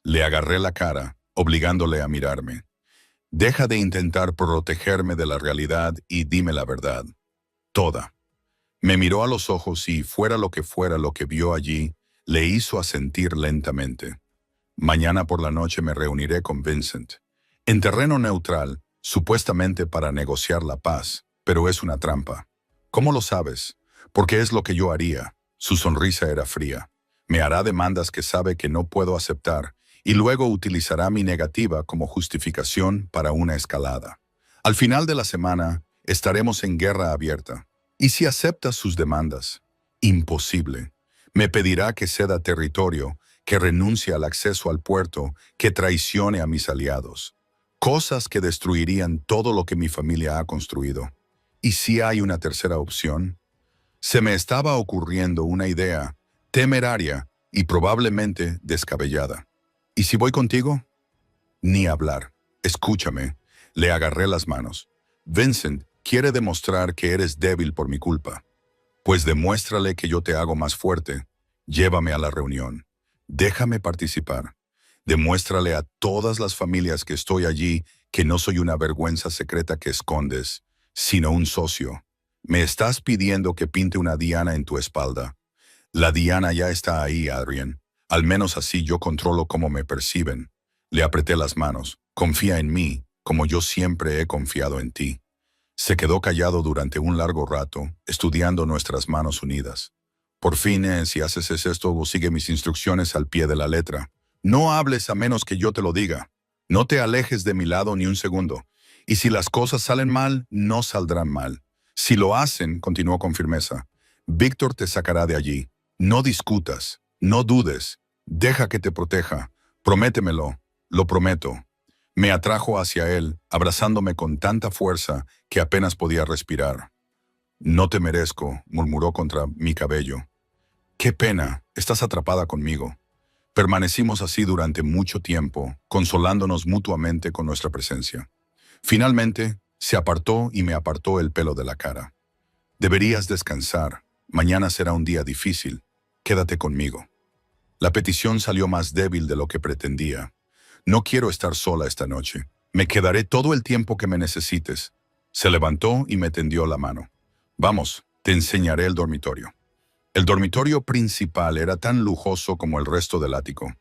Le agarré la cara, obligándole a mirarme. Deja de intentar protegerme de la realidad y dime la verdad. Toda. Me miró a los ojos y, fuera lo que vio allí, le hizo asentir lentamente. Mañana por la noche me reuniré con Vincent. En terreno neutral, supuestamente para negociar la paz, pero es una trampa. ¿Cómo lo sabes? Porque es lo que yo haría. Su sonrisa era fría. Me hará demandas que sabe que no puedo aceptar y luego utilizará mi negativa como justificación para una escalada. Al final de la semana, estaremos en guerra abierta. ¿Y si aceptas sus demandas? Imposible. Me pedirá que ceda territorio, que renuncie al acceso al puerto, que traicione a mis aliados. Cosas que destruirían todo lo que mi familia ha construido. ¿Y si hay una tercera opción? Se me estaba ocurriendo una idea temeraria y probablemente descabellada. ¿Y si voy contigo? Ni hablar. Escúchame. Le agarré las manos. Vincent quiere demostrar que eres débil por mi culpa. Pues demuéstrale que yo te hago más fuerte. Llévame a la reunión. Déjame participar. Demuéstrale a todas las familias que estoy allí que no soy una vergüenza secreta que escondes, sino un socio. Me estás pidiendo que pinte una diana en tu espalda. La diana ya está ahí, Adrian. Al menos así yo controlo cómo me perciben. Le apreté las manos. Confía en mí, como yo siempre he confiado en ti. Se quedó callado durante un largo rato, estudiando nuestras manos unidas. Por fin, si haces esto, sigue mis instrucciones al pie de la letra. No hables a menos que yo te lo diga. No te alejes de mi lado ni un segundo. Y si las cosas salen mal, no saldrán mal. Si lo hacen, continuó con firmeza, Víctor te sacará de allí. No discutas, no dudes. Deja que te proteja. Prométemelo. Lo prometo. Me atrajo hacia él, abrazándome con tanta fuerza que apenas podía respirar. No te merezco, murmuró contra mi cabello. Qué pena, estás atrapada conmigo. Permanecimos así durante mucho tiempo, consolándonos mutuamente con nuestra presencia. Finalmente, se apartó y me apartó el pelo de la cara. Deberías descansar. Mañana será un día difícil. Quédate conmigo. La petición salió más débil de lo que pretendía. No quiero estar sola esta noche. Me quedaré todo el tiempo que me necesites. Se levantó y me tendió la mano. Vamos, te enseñaré el dormitorio. El dormitorio principal era tan lujoso como el resto del ático.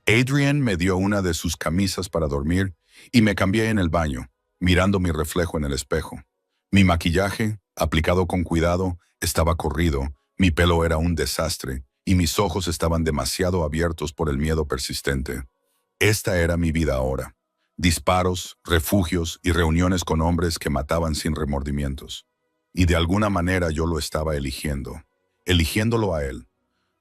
Adrian me dio una de sus camisas para dormir y me cambié en el baño, mirando mi reflejo en el espejo. Mi maquillaje, aplicado con cuidado, estaba corrido, mi pelo era un desastre y mis ojos estaban demasiado abiertos por el miedo persistente. Esta era mi vida ahora. Disparos, refugios y reuniones con hombres que mataban sin remordimientos. Y de alguna manera yo lo estaba eligiéndolo a él.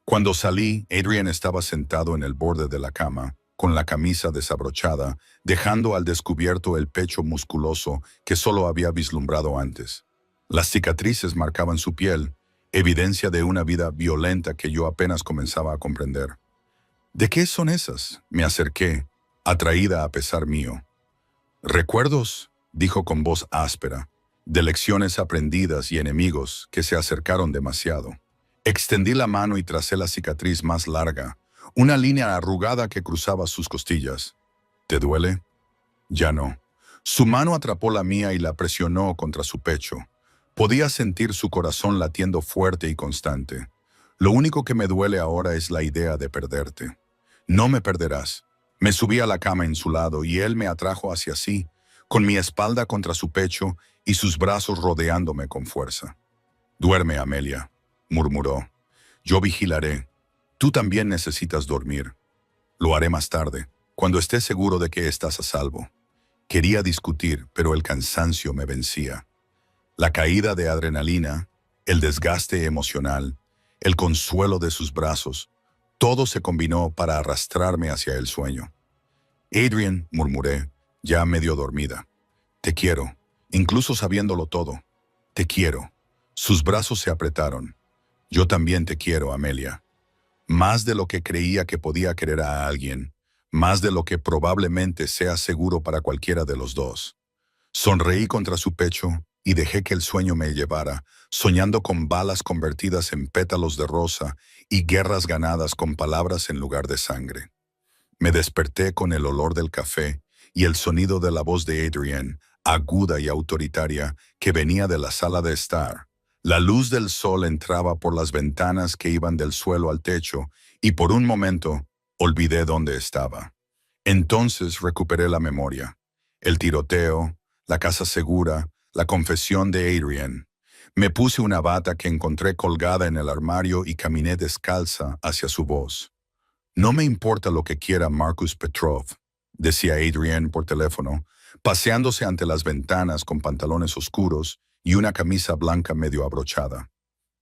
Cuando salí, Adrian estaba sentado en el borde de la cama, con la camisa desabrochada, dejando al descubierto el pecho musculoso que solo había vislumbrado antes. Las cicatrices marcaban su piel, evidencia de una vida violenta que yo apenas comenzaba a comprender. ¿De qué son esas? Me acerqué, atraída a pesar mío. Recuerdos, dijo con voz áspera, de lecciones aprendidas y enemigos que se acercaron demasiado. Extendí la mano y tracé la cicatriz más larga, una línea arrugada que cruzaba sus costillas. ¿Te duele? Ya no. Su mano atrapó la mía y la presionó contra su pecho. Podía sentir su corazón latiendo fuerte y constante. Lo único que me duele ahora es la idea de perderte. No me perderás. Me subí a la cama en su lado y él me atrajo hacia sí, con mi espalda contra su pecho y sus brazos rodeándome con fuerza. Duerme, Amelia, murmuró. Yo vigilaré. Tú también necesitas dormir. Lo haré más tarde, cuando esté seguro de que estás a salvo. Quería discutir, pero el cansancio me vencía. La caída de adrenalina, el desgaste emocional, el consuelo de sus brazos, todo se combinó para arrastrarme hacia el sueño. Adrian, murmuré, ya medio dormida. Te quiero, incluso sabiéndolo todo. Te quiero. Sus brazos se apretaron. Yo también te quiero, Amelia. Más de lo que creía que podía querer a alguien, más de lo que probablemente sea seguro para cualquiera de los dos. Sonreí contra su pecho y dejé que el sueño me llevara, soñando con balas convertidas en pétalos de rosa y guerras ganadas con palabras en lugar de sangre. Me desperté con el olor del café y el sonido de la voz de Adrienne, aguda y autoritaria, que venía de la sala de estar. La luz del sol entraba por las ventanas que iban del suelo al techo y por un momento olvidé dónde estaba. Entonces recuperé la memoria. El tiroteo, la casa segura, la confesión de Adrienne. Me puse una bata que encontré colgada en el armario y caminé descalza hacia su voz. No me importa lo que quiera Marcus Petrov, decía Adrienne por teléfono, paseándose ante las ventanas con pantalones oscuros y una camisa blanca medio abrochada.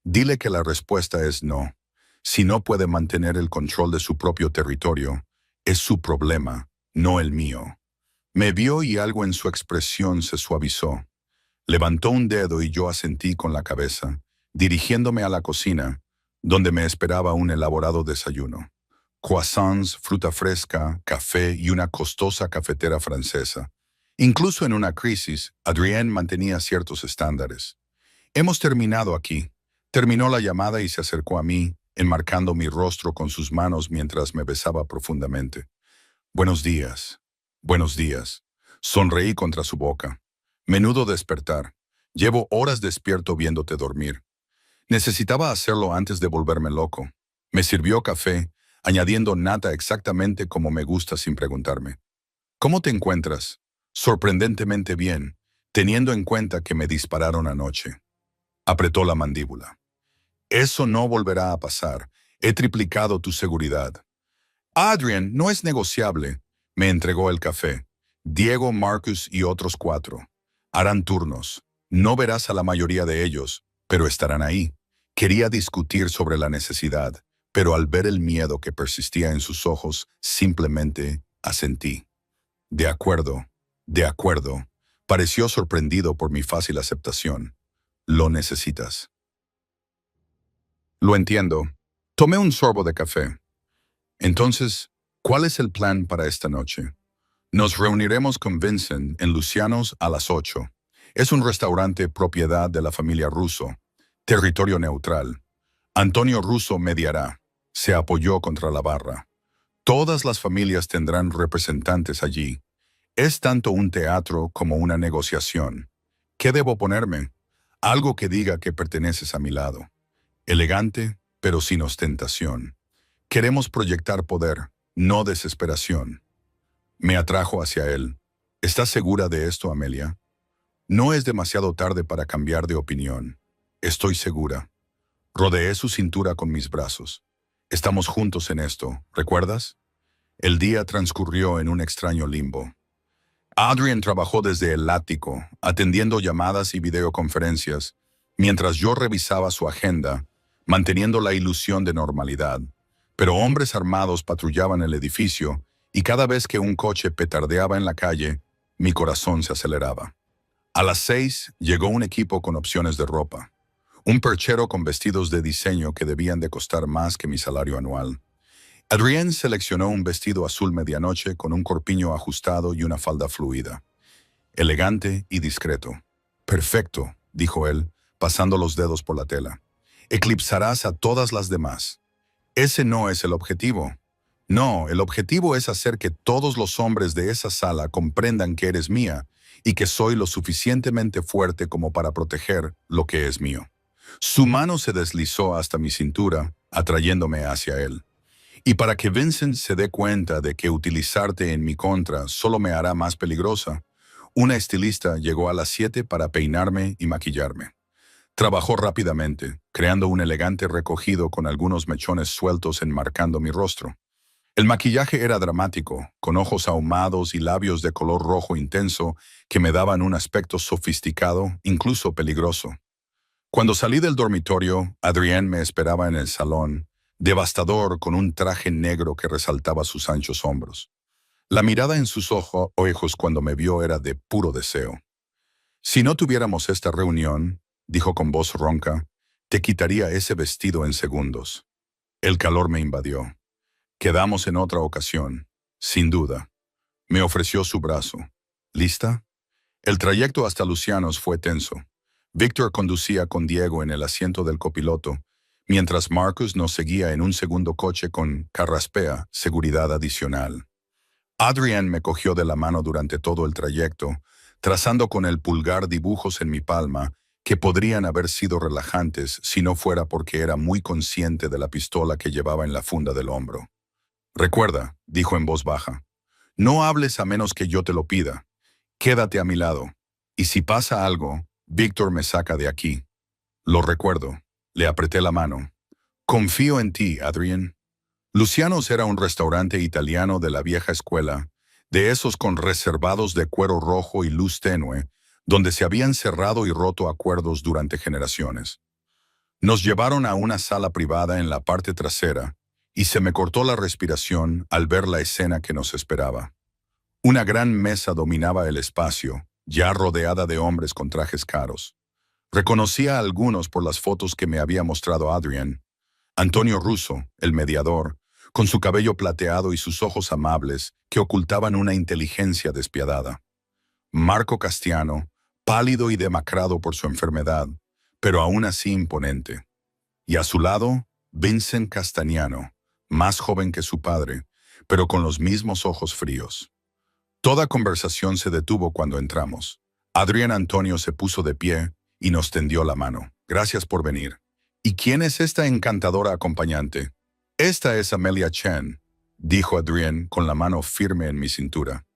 Dile que la respuesta es no. Si no puede mantener el control de su propio territorio, es su problema, no el mío. Me vio y algo en su expresión se suavizó. Levantó un dedo y yo asentí con la cabeza, dirigiéndome a la cocina, donde me esperaba un elaborado desayuno. Croissants, fruta fresca, café y una costosa cafetera francesa. Incluso en una crisis, Adrienne mantenía ciertos estándares. Hemos terminado aquí. Terminó la llamada y se acercó a mí, enmarcando mi rostro con sus manos mientras me besaba profundamente. Buenos días. Buenos días. Sonreí contra su boca. Menudo despertar. Llevo horas despierto viéndote dormir. Necesitaba hacerlo antes de volverme loco. Me sirvió café, añadiendo nata exactamente como me gusta sin preguntarme. ¿Cómo te encuentras? Sorprendentemente bien, teniendo en cuenta que me dispararon anoche. Apretó la mandíbula. Eso no volverá a pasar. He triplicado tu seguridad. Adrian, no es negociable. Me entregó el café. Diego, Marcus y otros 4. Harán turnos. No verás a la mayoría de ellos, pero estarán ahí. Quería discutir sobre la necesidad, pero al ver el miedo que persistía en sus ojos, simplemente asentí. De acuerdo, de acuerdo. Pareció sorprendido por mi fácil aceptación. Lo necesitas. Lo entiendo. Tomé un sorbo de café. Entonces, ¿cuál es el plan para esta noche? Nos reuniremos con Vincent en Lucianos a las 8. Es un restaurante propiedad de la familia Russo. Territorio neutral. Antonio Russo mediará. Se apoyó contra la barra. Todas las familias tendrán representantes allí. Es tanto un teatro como una negociación. ¿Qué debo ponerme? Algo que diga que perteneces a mi lado. Elegante, pero sin ostentación. Queremos proyectar poder, no desesperación. Me atrajo hacia él. ¿Estás segura de esto, Amelia? No es demasiado tarde para cambiar de opinión. Estoy segura. Rodeé su cintura con mis brazos. Estamos juntos en esto, ¿recuerdas? El día transcurrió en un extraño limbo. Adrian trabajó desde el ático, atendiendo llamadas y videoconferencias, mientras yo revisaba su agenda, manteniendo la ilusión de normalidad. Pero hombres armados patrullaban el edificio, y cada vez que un coche petardeaba en la calle, mi corazón se aceleraba. A las 6 llegó un equipo con opciones de ropa. Un perchero con vestidos de diseño que debían de costar más que mi salario anual. Adrienne seleccionó un vestido azul medianoche con un corpiño ajustado y una falda fluida. Elegante y discreto. Perfecto, dijo él, pasando los dedos por la tela. Eclipsarás a todas las demás. Ese no es el objetivo. No, el objetivo es hacer que todos los hombres de esa sala comprendan que eres mía y que soy lo suficientemente fuerte como para proteger lo que es mío. Su mano se deslizó hasta mi cintura, atrayéndome hacia él. Y para que Vincent se dé cuenta de que utilizarte en mi contra solo me hará más peligrosa, una estilista llegó a las 7 para peinarme y maquillarme. Trabajó rápidamente, creando un elegante recogido con algunos mechones sueltos enmarcando mi rostro. El maquillaje era dramático, con ojos ahumados y labios de color rojo intenso que me daban un aspecto sofisticado, incluso peligroso. Cuando salí del dormitorio, Adrienne me esperaba en el salón, devastador con un traje negro que resaltaba sus anchos hombros. La mirada en sus ojos cuando me vio era de puro deseo. Si no tuviéramos esta reunión, dijo con voz ronca, te quitaría ese vestido en segundos. El calor me invadió. Quedamos en otra ocasión, sin duda. Me ofreció su brazo. ¿Lista? El trayecto hasta Lucianos fue tenso. Víctor conducía con Diego en el asiento del copiloto, mientras Marcus nos seguía en un segundo coche con carraspea, seguridad adicional. Adrian me cogió de la mano durante todo el trayecto, trazando con el pulgar dibujos en mi palma que podrían haber sido relajantes si no fuera porque era muy consciente de la pistola que llevaba en la funda del hombro. «Recuerda», dijo en voz baja, «no hables a menos que yo te lo pida. Quédate a mi lado. Y si pasa algo, Víctor me saca de aquí». «Lo recuerdo». Le apreté la mano. «Confío en ti, Adrian». Lucianos era un restaurante italiano de la vieja escuela, de esos con reservados de cuero rojo y luz tenue, donde se habían cerrado y roto acuerdos durante generaciones. Nos llevaron a una sala privada en la parte trasera, y se me cortó la respiración al ver la escena que nos esperaba. Una gran mesa dominaba el espacio, ya rodeada de hombres con trajes caros. Reconocía a algunos por las fotos que me había mostrado Adrian. Antonio Russo, el mediador, con su cabello plateado y sus ojos amables que ocultaban una inteligencia despiadada. Marco Castiano, pálido y demacrado por su enfermedad, pero aún así imponente. Y a su lado, Vincent Castagnano, más joven que su padre, pero con los mismos ojos fríos. Toda conversación se detuvo cuando entramos. Adrian Antonio se puso de pie y nos tendió la mano. «Gracias por venir». «¿Y quién es esta encantadora acompañante?» «Esta es Amelia Chen», dijo Adrian con la mano firme en mi cintura.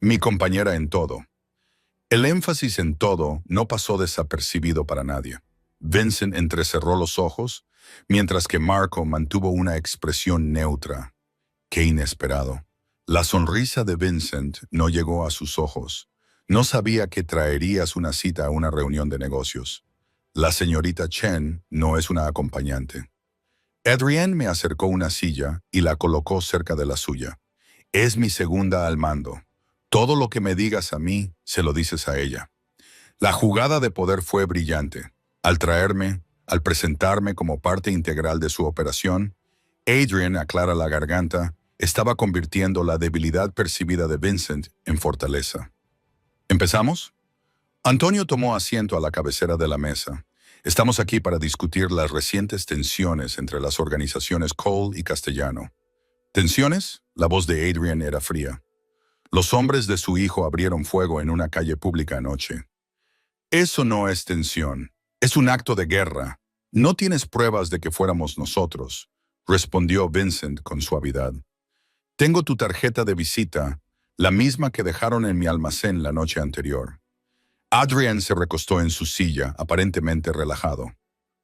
«Mi compañera en todo». El énfasis en todo no pasó desapercibido para nadie. Vincent entrecerró los ojos, mientras que Marco mantuvo una expresión neutra. Qué inesperado. La sonrisa de Vincent no llegó a sus ojos. No sabía que traerías una cita a una reunión de negocios. La señorita Chen no es una acompañante. Adrian me acercó una silla y la colocó cerca de la suya. Es mi segunda al mando. Todo lo que me digas a mí, se lo dices a ella. La jugada de poder fue brillante. Al presentarme como parte integral de su operación, Adrian, aclara la garganta, estaba convirtiendo la debilidad percibida de Vincent en fortaleza. ¿Empezamos? Antonio tomó asiento a la cabecera de la mesa. Estamos aquí para discutir las recientes tensiones entre las organizaciones Cole y Castellano. ¿Tensiones? La voz de Adrian era fría. Los hombres de su hijo abrieron fuego en una calle pública anoche. Eso no es tensión. Es un acto de guerra. No tienes pruebas de que fuéramos nosotros, respondió Vincent con suavidad. Tengo tu tarjeta de visita, la misma que dejaron en mi almacén la noche anterior. Adrian se recostó en su silla, aparentemente relajado.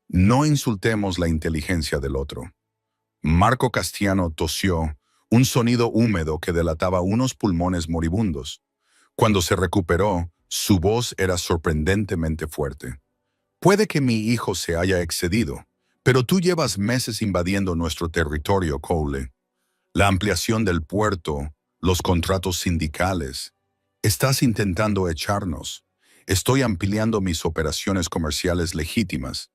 No insultemos la inteligencia del otro. Marco Castiano tosió, un sonido húmedo que delataba unos pulmones moribundos. Cuando se recuperó, su voz era sorprendentemente fuerte. Puede que mi hijo se haya excedido, pero tú llevas meses invadiendo nuestro territorio, Cole. La ampliación del puerto, los contratos sindicales. Estás intentando echarnos. Estoy ampliando mis operaciones comerciales legítimas.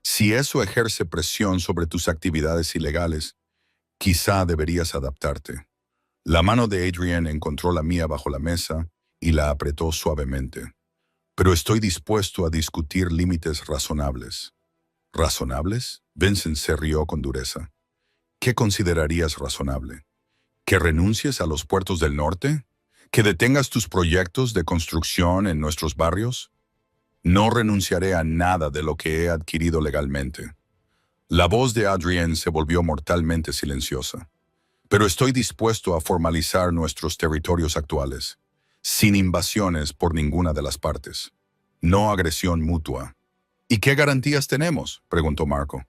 Si eso ejerce presión sobre tus actividades ilegales, quizá deberías adaptarte. La mano de Adrian encontró la mía bajo la mesa y la apretó suavemente. Pero estoy dispuesto a discutir límites razonables. ¿Razonables? Vincent se rió con dureza. ¿Qué considerarías razonable? ¿Que renuncies a los puertos del norte? ¿Que detengas tus proyectos de construcción en nuestros barrios? No renunciaré a nada de lo que he adquirido legalmente. La voz de Adrian se volvió mortalmente silenciosa. Pero estoy dispuesto a formalizar nuestros territorios actuales, sin invasiones por ninguna de las partes. No agresión mutua. ¿Y qué garantías tenemos?, preguntó Marco.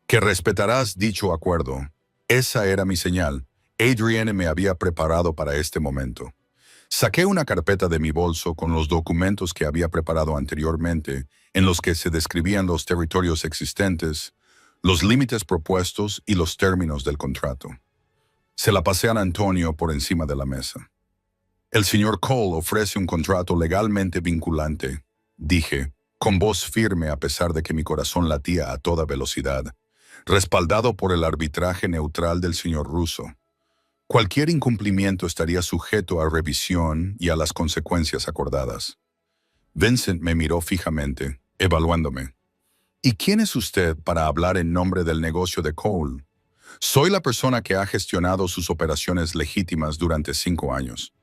Que respetarás dicho acuerdo. Esa era mi señal. Adrian me había preparado para este momento. Saqué una carpeta de mi bolso con los documentos que había preparado anteriormente, en los que se describían los territorios existentes, los límites propuestos y los términos del contrato. Se la pasé a Antonio por encima de la mesa. El señor Cole ofrece un contrato legalmente vinculante, dije, con voz firme a pesar de que mi corazón latía a toda velocidad, respaldado por el arbitraje neutral del señor Russo. Cualquier incumplimiento estaría sujeto a revisión y a las consecuencias acordadas. Vincent me miró fijamente, evaluándome. ¿Y quién es usted para hablar en nombre del negocio de Cole? Soy la persona que ha gestionado sus operaciones legítimas durante 5 años.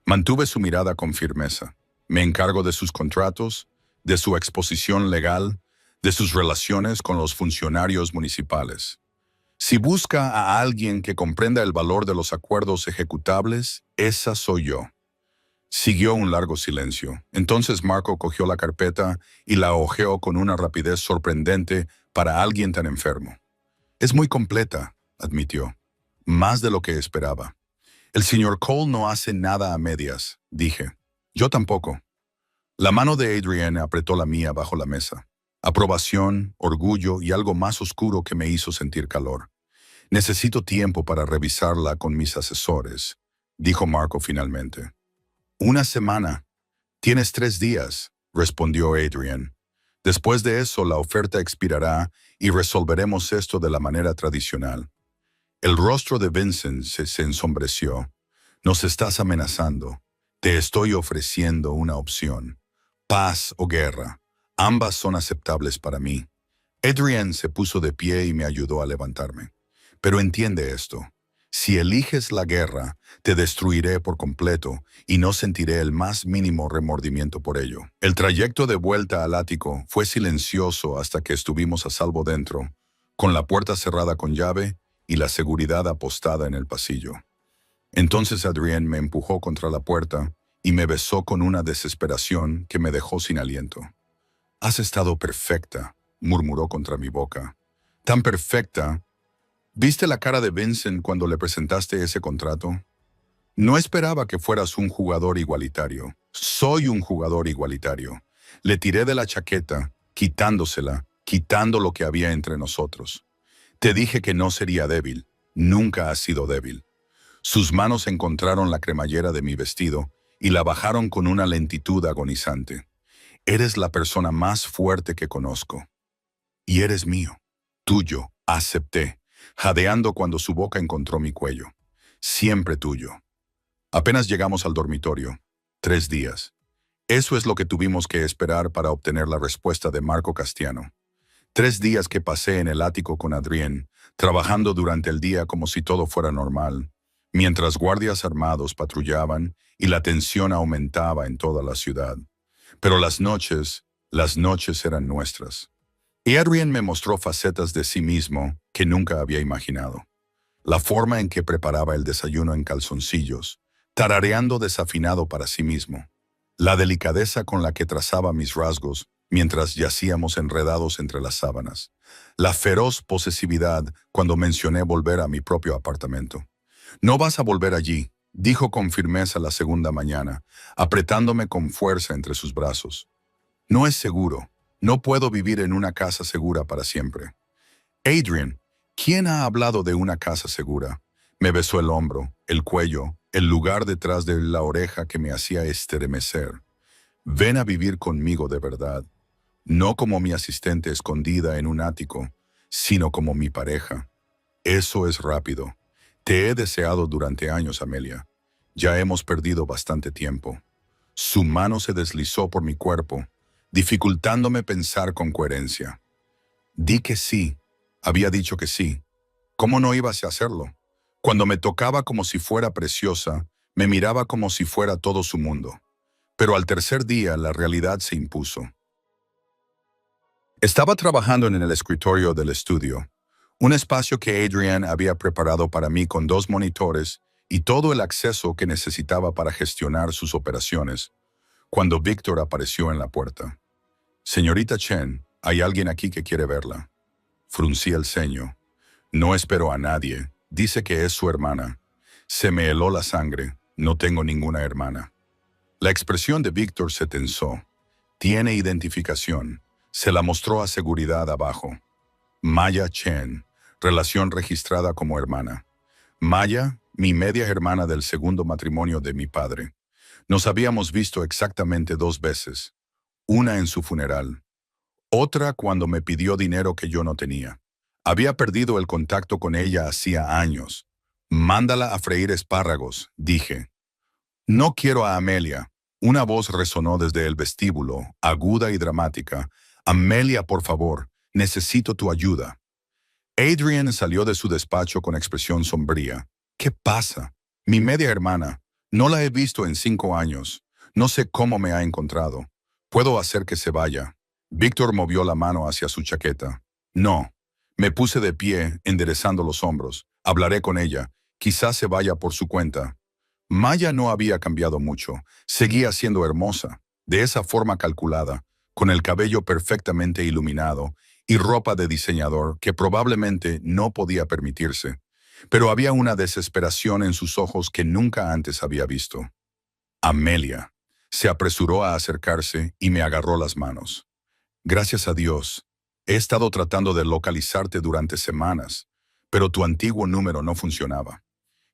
Mantuve su mirada con firmeza. Me encargo de sus contratos, de su exposición legal, de sus relaciones con los funcionarios municipales. Si busca a alguien que comprenda el valor de los acuerdos ejecutables, esa soy yo. Siguió un largo silencio. Entonces Marco cogió la carpeta y la hojeó con una rapidez sorprendente para alguien tan enfermo. Es muy completa, admitió. Más de lo que esperaba. El señor Cole no hace nada a medias, dije. Yo tampoco. La mano de Adrienne apretó la mía bajo la mesa. Aprobación, orgullo y algo más oscuro que me hizo sentir calor. Necesito tiempo para revisarla con mis asesores, dijo Marco finalmente. 1 semana. Tienes 3 días, respondió Adrienne. Después de eso la oferta expirará y resolveremos esto de la manera tradicional. El rostro de Vincent se ensombreció. Nos estás amenazando. Te estoy ofreciendo una opción. Paz o guerra. Ambas son aceptables para mí. Adrienne se puso de pie y me ayudó a levantarme. Pero entiende esto. Si eliges la guerra, te destruiré por completo y no sentiré el más mínimo remordimiento por ello. El trayecto de vuelta al ático fue silencioso hasta que estuvimos a salvo dentro, con la puerta cerrada con llave y la seguridad apostada en el pasillo. Entonces Adrienne me empujó contra la puerta y me besó con una desesperación que me dejó sin aliento. «Has estado perfecta», murmuró contra mi boca. «Tan perfecta. ¿Viste la cara de Vincent cuando le presentaste ese contrato? No esperaba que fueras un jugador igualitario. Soy un jugador igualitario. Le tiré de la chaqueta, quitándosela, quitando lo que había entre nosotros. Te dije que no sería débil. Nunca has sido débil». Sus manos encontraron la cremallera de mi vestido y la bajaron con una lentitud agonizante. «Eres la persona más fuerte que conozco. Y eres mío. Tuyo. Acepté», jadeando cuando su boca encontró mi cuello. «Siempre tuyo». Apenas llegamos al dormitorio. 3 días. Eso es lo que tuvimos que esperar para obtener la respuesta de Marco Castiano. 3 días que pasé en el ático con Adrienne, trabajando durante el día como si todo fuera normal, mientras guardias armados patrullaban y la tensión aumentaba en toda la ciudad. Pero las noches eran nuestras. Y Adrienne me mostró facetas de sí mismo que nunca había imaginado. La forma en que preparaba el desayuno en calzoncillos, tarareando desafinado para sí mismo. La delicadeza con la que trazaba mis rasgos mientras yacíamos enredados entre las sábanas. La feroz posesividad cuando mencioné volver a mi propio apartamento. «No vas a volver allí», dijo con firmeza la segunda mañana, apretándome con fuerza entre sus brazos. «No es seguro. No puedo vivir en una casa segura para siempre». «Adrienne, ¿quién ha hablado de una casa segura?». Me besó el hombro, el cuello, el lugar detrás de la oreja que me hacía estremecer. «Ven a vivir conmigo de verdad. No como mi asistente escondida en un ático, sino como mi pareja. Eso es rápido. Te he deseado durante años, Amelia. Ya hemos perdido bastante tiempo». Su mano se deslizó por mi cuerpo, dificultándome pensar con coherencia. Di que sí. Había dicho que sí. ¿Cómo no ibas a hacerlo? Cuando me tocaba como si fuera preciosa, me miraba como si fuera todo su mundo. Pero al tercer día la realidad se impuso. Estaba trabajando en el escritorio del estudio, un espacio que Adrienne había preparado para mí con 2 monitores y todo el acceso que necesitaba para gestionar sus operaciones, cuando Víctor apareció en la puerta. «Señorita Chen, hay alguien aquí que quiere verla». Fruncí el ceño. «No espero a nadie. Dice que es su hermana». Se me heló la sangre. No tengo ninguna hermana. La expresión de Víctor se tensó. «Tiene identificación». Se la mostró a seguridad abajo. «Maya Chen, relación registrada como hermana». Maya, mi media hermana del segundo matrimonio de mi padre. Nos habíamos visto exactamente 2 veces. Una en su funeral. Otra cuando me pidió dinero que yo no tenía. Había perdido el contacto con ella hacía años. «Mándala a freír espárragos», dije. «No quiero a Amelia». Una voz resonó desde el vestíbulo, aguda y dramática. Amelia, por favor, necesito tu ayuda. Adrian salió de su despacho con expresión sombría. ¿Qué pasa? Mi media hermana. No la he visto en 5 años. No sé cómo me ha encontrado. Puedo hacer que se vaya. Víctor movió la mano hacia su chaqueta. No. Me puse de pie, enderezando los hombros. Hablaré con ella. Quizás se vaya por su cuenta. Maya no había cambiado mucho. Seguía siendo hermosa, de esa forma calculada, con el cabello perfectamente iluminado y ropa de diseñador que probablemente no podía permitirse. Pero había una desesperación en sus ojos que nunca antes había visto. Amelia. Se apresuró a acercarse y me agarró las manos. Gracias a Dios. He estado tratando de localizarte durante semanas, pero tu antiguo número no funcionaba.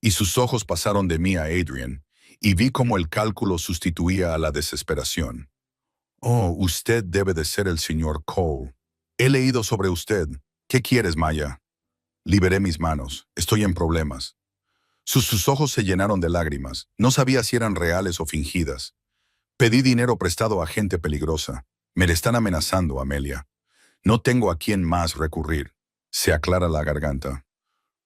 Y sus ojos pasaron de mí a Adrian, y vi cómo el cálculo sustituía a la desesperación. Oh, usted debe de ser el señor Cole. He leído sobre usted. ¿Qué quieres, Maya? Liberé mis manos. Estoy en problemas. Sus ojos se llenaron de lágrimas. No sabía si eran reales o fingidas. Pedí dinero prestado a gente peligrosa. Me le están amenazando, Amelia. No tengo a quién más recurrir. Se aclara la garganta.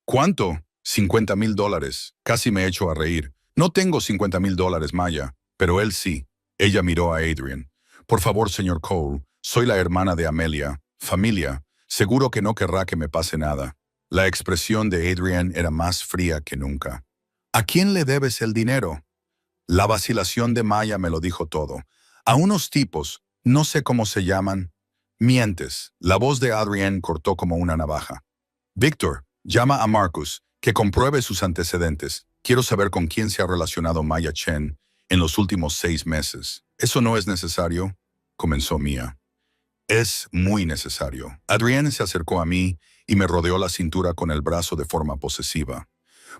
¿Cuánto? $50,000. Casi me echo a reír. No tengo $50,000, Maya, pero él sí. Ella miró a Adrian. Por favor, señor Cole, soy la hermana de Amelia. Familia, seguro que no querrá que me pase nada. La expresión de Adrian era más fría que nunca. ¿A quién le debes el dinero? La vacilación de Maya me lo dijo todo. A unos tipos, no sé cómo se llaman. Mientes. La voz de Adrian cortó como una navaja. Víctor, llama a Marcus, que compruebe sus antecedentes. Quiero saber con quién se ha relacionado Maya Chen en los últimos 6 meses. ¿Eso no es necesario? Comenzó Mia. Es muy necesario. Adrián se acercó a mí y me rodeó la cintura con el brazo de forma posesiva.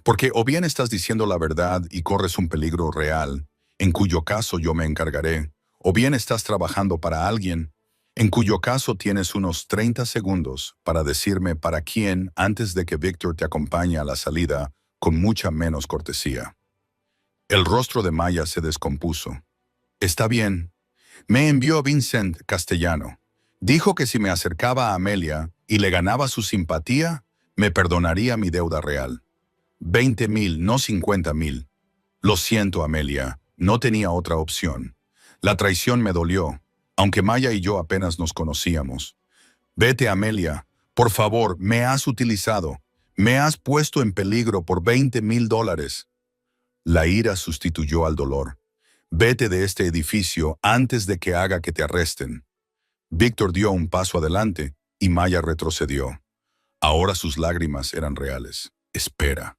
Porque o bien estás diciendo la verdad y corres un peligro real, en cuyo caso yo me encargaré, o bien estás trabajando para alguien, en cuyo caso tienes unos 30 segundos para decirme para quién antes de que Víctor te acompañe a la salida con mucha menos cortesía. El rostro de Maya se descompuso. Está bien. Me envió Vincent Castellano. Dijo que si me acercaba a Amelia y le ganaba su simpatía, me perdonaría mi deuda real. 20,000, no 50,000. Lo siento, Amelia, no tenía otra opción. La traición me dolió, aunque Maya y yo apenas nos conocíamos. Vete, Amelia, por favor, me has utilizado. Me has puesto en peligro por $20,000. La ira sustituyó al dolor. Vete de este edificio antes de que haga que te arresten. Víctor dio un paso adelante y Maya retrocedió. Ahora sus lágrimas eran reales. Espera.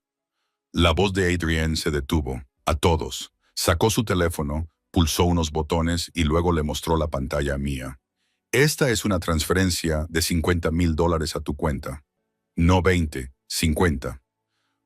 La voz de Adrian se detuvo. A todos. Sacó su teléfono, pulsó unos botones y luego le mostró la pantalla a Mia. Esta es una transferencia de $50,000 a tu cuenta. No 20, 50.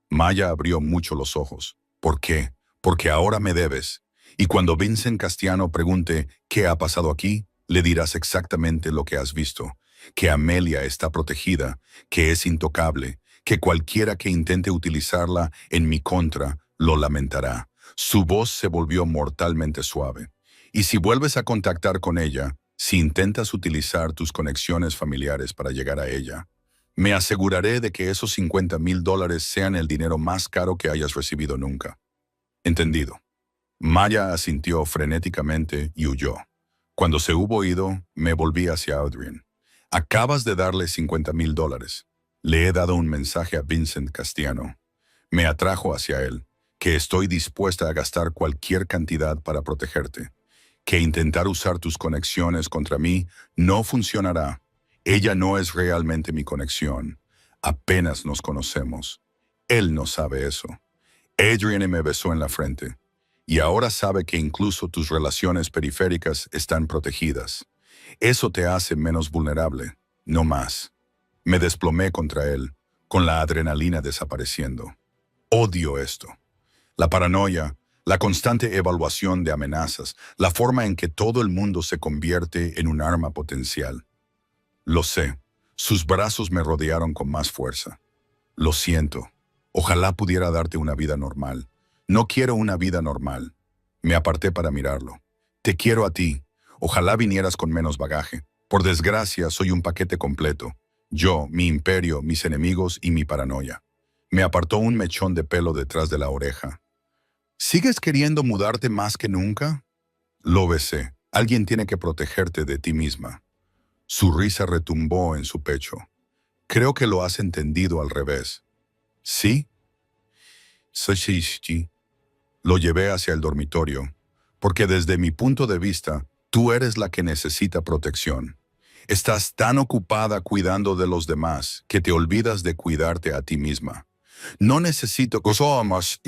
Maya abrió mucho los ojos. ¿Por qué? Porque ahora me debes. Y cuando Vincent Castellano pregunte ¿qué ha pasado aquí?, le dirás exactamente lo que has visto. Que Amelia está protegida, que es intocable, que cualquiera que intente utilizarla en mi contra lo lamentará. Su voz se volvió mortalmente suave. Y si vuelves a contactar con ella, si intentas utilizar tus conexiones familiares para llegar a ella, me aseguraré de que esos $50,000 sean el dinero más caro que hayas recibido nunca. Entendido. Maya asintió frenéticamente y huyó. Cuando se hubo ido, me volví hacia Adrian. Acabas de darle $50,000. Le he dado un mensaje a Vincent Castellano. Me atrajo hacia él, que estoy dispuesta a gastar cualquier cantidad para protegerte. Que intentar usar tus conexiones contra mí no funcionará. Ella no es realmente mi conexión. Apenas nos conocemos. Él no sabe eso. Adrian me besó en la frente. Y ahora sabe que incluso tus relaciones periféricas están protegidas. Eso te hace menos vulnerable, no más. Me desplomé contra él, con la adrenalina desapareciendo. Odio esto. La paranoia, la constante evaluación de amenazas, la forma en que todo el mundo se convierte en un arma potencial. Lo sé. Sus brazos me rodearon con más fuerza. Lo siento. Ojalá pudiera darte una vida normal. No quiero una vida normal. Me aparté para mirarlo. Te quiero a ti. Ojalá vinieras con menos bagaje. Por desgracia, soy un paquete completo. Yo, mi imperio, mis enemigos y mi paranoia. Me apartó un mechón de pelo detrás de la oreja. ¿Sigues queriendo mudarte más que nunca? Lo besé. Alguien tiene que protegerte de ti misma. Su risa retumbó en su pecho. Creo que lo has entendido al revés. ¿Sí? Sí. Lo llevé hacia el dormitorio, porque desde mi punto de vista, tú eres la que necesita protección. Estás tan ocupada cuidando de los demás que te olvidas de cuidarte a ti misma. No necesito cosas más.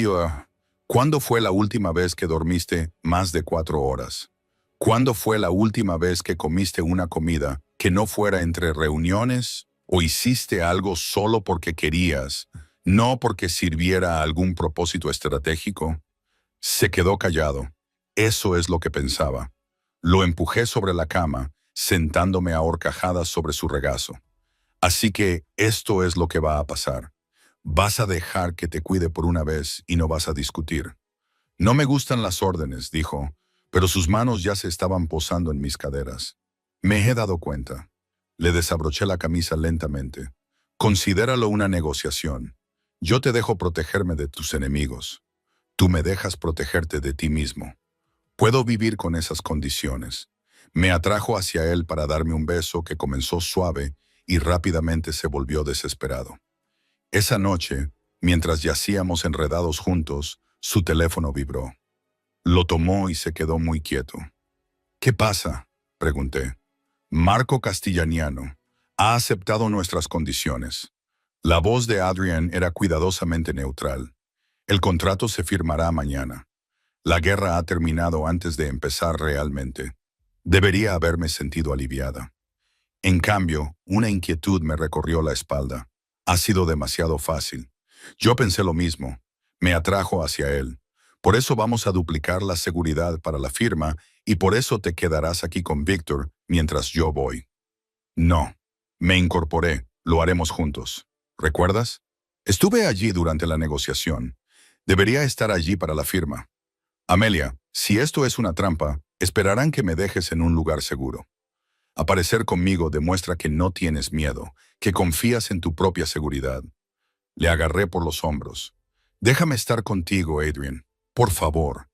¿Cuándo fue la última vez que dormiste más de 4 horas? ¿Cuándo fue la última vez que comiste una comida que no fuera entre reuniones o hiciste algo solo porque querías, no porque sirviera a algún propósito estratégico? Se quedó callado. Eso es lo que pensaba. Lo empujé sobre la cama, sentándome a horcajadas sobre su regazo. Así que esto es lo que va a pasar. Vas a dejar que te cuide por una vez y no vas a discutir. No me gustan las órdenes, dijo, pero sus manos ya se estaban posando en mis caderas. Me he dado cuenta. Le desabroché la camisa lentamente. Considéralo una negociación. Yo te dejo protegerme de tus enemigos. Tú me dejas protegerte de ti mismo. Puedo vivir con esas condiciones. Me atrajo hacia él para darme un beso que comenzó suave y rápidamente se volvió desesperado. Esa noche, mientras yacíamos enredados juntos, su teléfono vibró. Lo tomó y se quedó muy quieto. ¿Qué pasa?, pregunté. Marco Castellaniano. Ha aceptado nuestras condiciones. La voz de Adrian era cuidadosamente neutral. El contrato se firmará mañana. La guerra ha terminado antes de empezar realmente. Debería haberme sentido aliviada. En cambio, una inquietud me recorrió la espalda. Ha sido demasiado fácil. Yo pensé lo mismo. Me atrajo hacia él. Por eso vamos a duplicar la seguridad para la firma y por eso te quedarás aquí con Víctor mientras yo voy. No. Me incorporé. Lo haremos juntos. ¿Recuerdas? Estuve allí durante la negociación. Debería estar allí para la firma. Amelia, si esto es una trampa, esperarán que me dejes en un lugar seguro. Aparecer conmigo demuestra que no tienes miedo, que confías en tu propia seguridad. Le agarré por los hombros. Déjame estar contigo, Adrian. Por favor.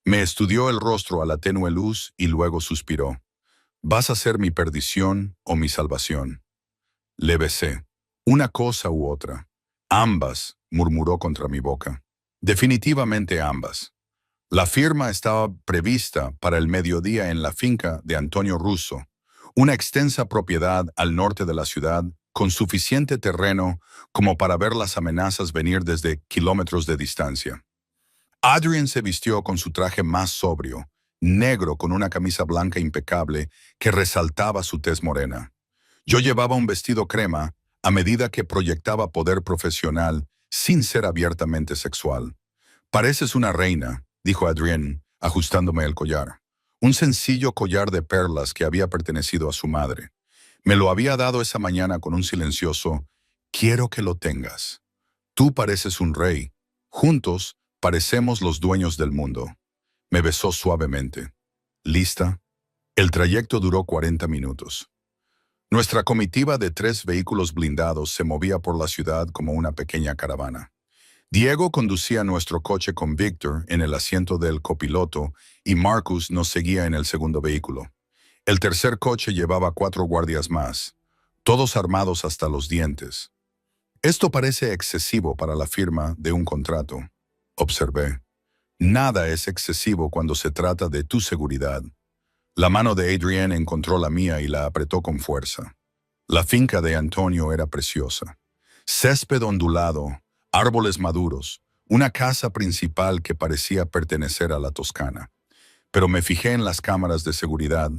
Me estudió el rostro a la tenue luz y luego suspiró. Vas a ser mi perdición o mi salvación. Le besé. Una cosa u otra. Ambas, murmuró contra mi boca. Definitivamente ambas. La firma estaba prevista para el mediodía en la finca de Antonio Russo, una extensa propiedad al norte de la ciudad, con suficiente terreno como para ver las amenazas venir desde kilómetros de distancia. Adrian se vistió con su traje más sobrio, negro con una camisa blanca impecable que resaltaba su tez morena. Yo llevaba un vestido crema a medida que proyectaba poder profesional sin ser abiertamente sexual. Pareces una reina, dijo Adrian, ajustándome el collar. Un sencillo collar de perlas que había pertenecido a su madre. Me lo había dado esa mañana con un silencioso, quiero que lo tengas. Tú pareces un rey. Juntos, parecemos los dueños del mundo. Me besó suavemente. ¿Lista? El trayecto duró 40 minutos. Nuestra comitiva de 3 vehículos blindados se movía por la ciudad como una pequeña caravana. Diego conducía nuestro coche con Víctor en el asiento del copiloto y Marcus nos seguía en el segundo vehículo. El tercer coche llevaba 4 guardias más, todos armados hasta los dientes. Esto parece excesivo para la firma de un contrato, observé. Nada es excesivo cuando se trata de tu seguridad. La mano de Adrian encontró la mía y la apretó con fuerza. La finca de Antonio era preciosa. Césped ondulado, árboles maduros, una casa principal que parecía pertenecer a la Toscana. Pero me fijé en las cámaras de seguridad,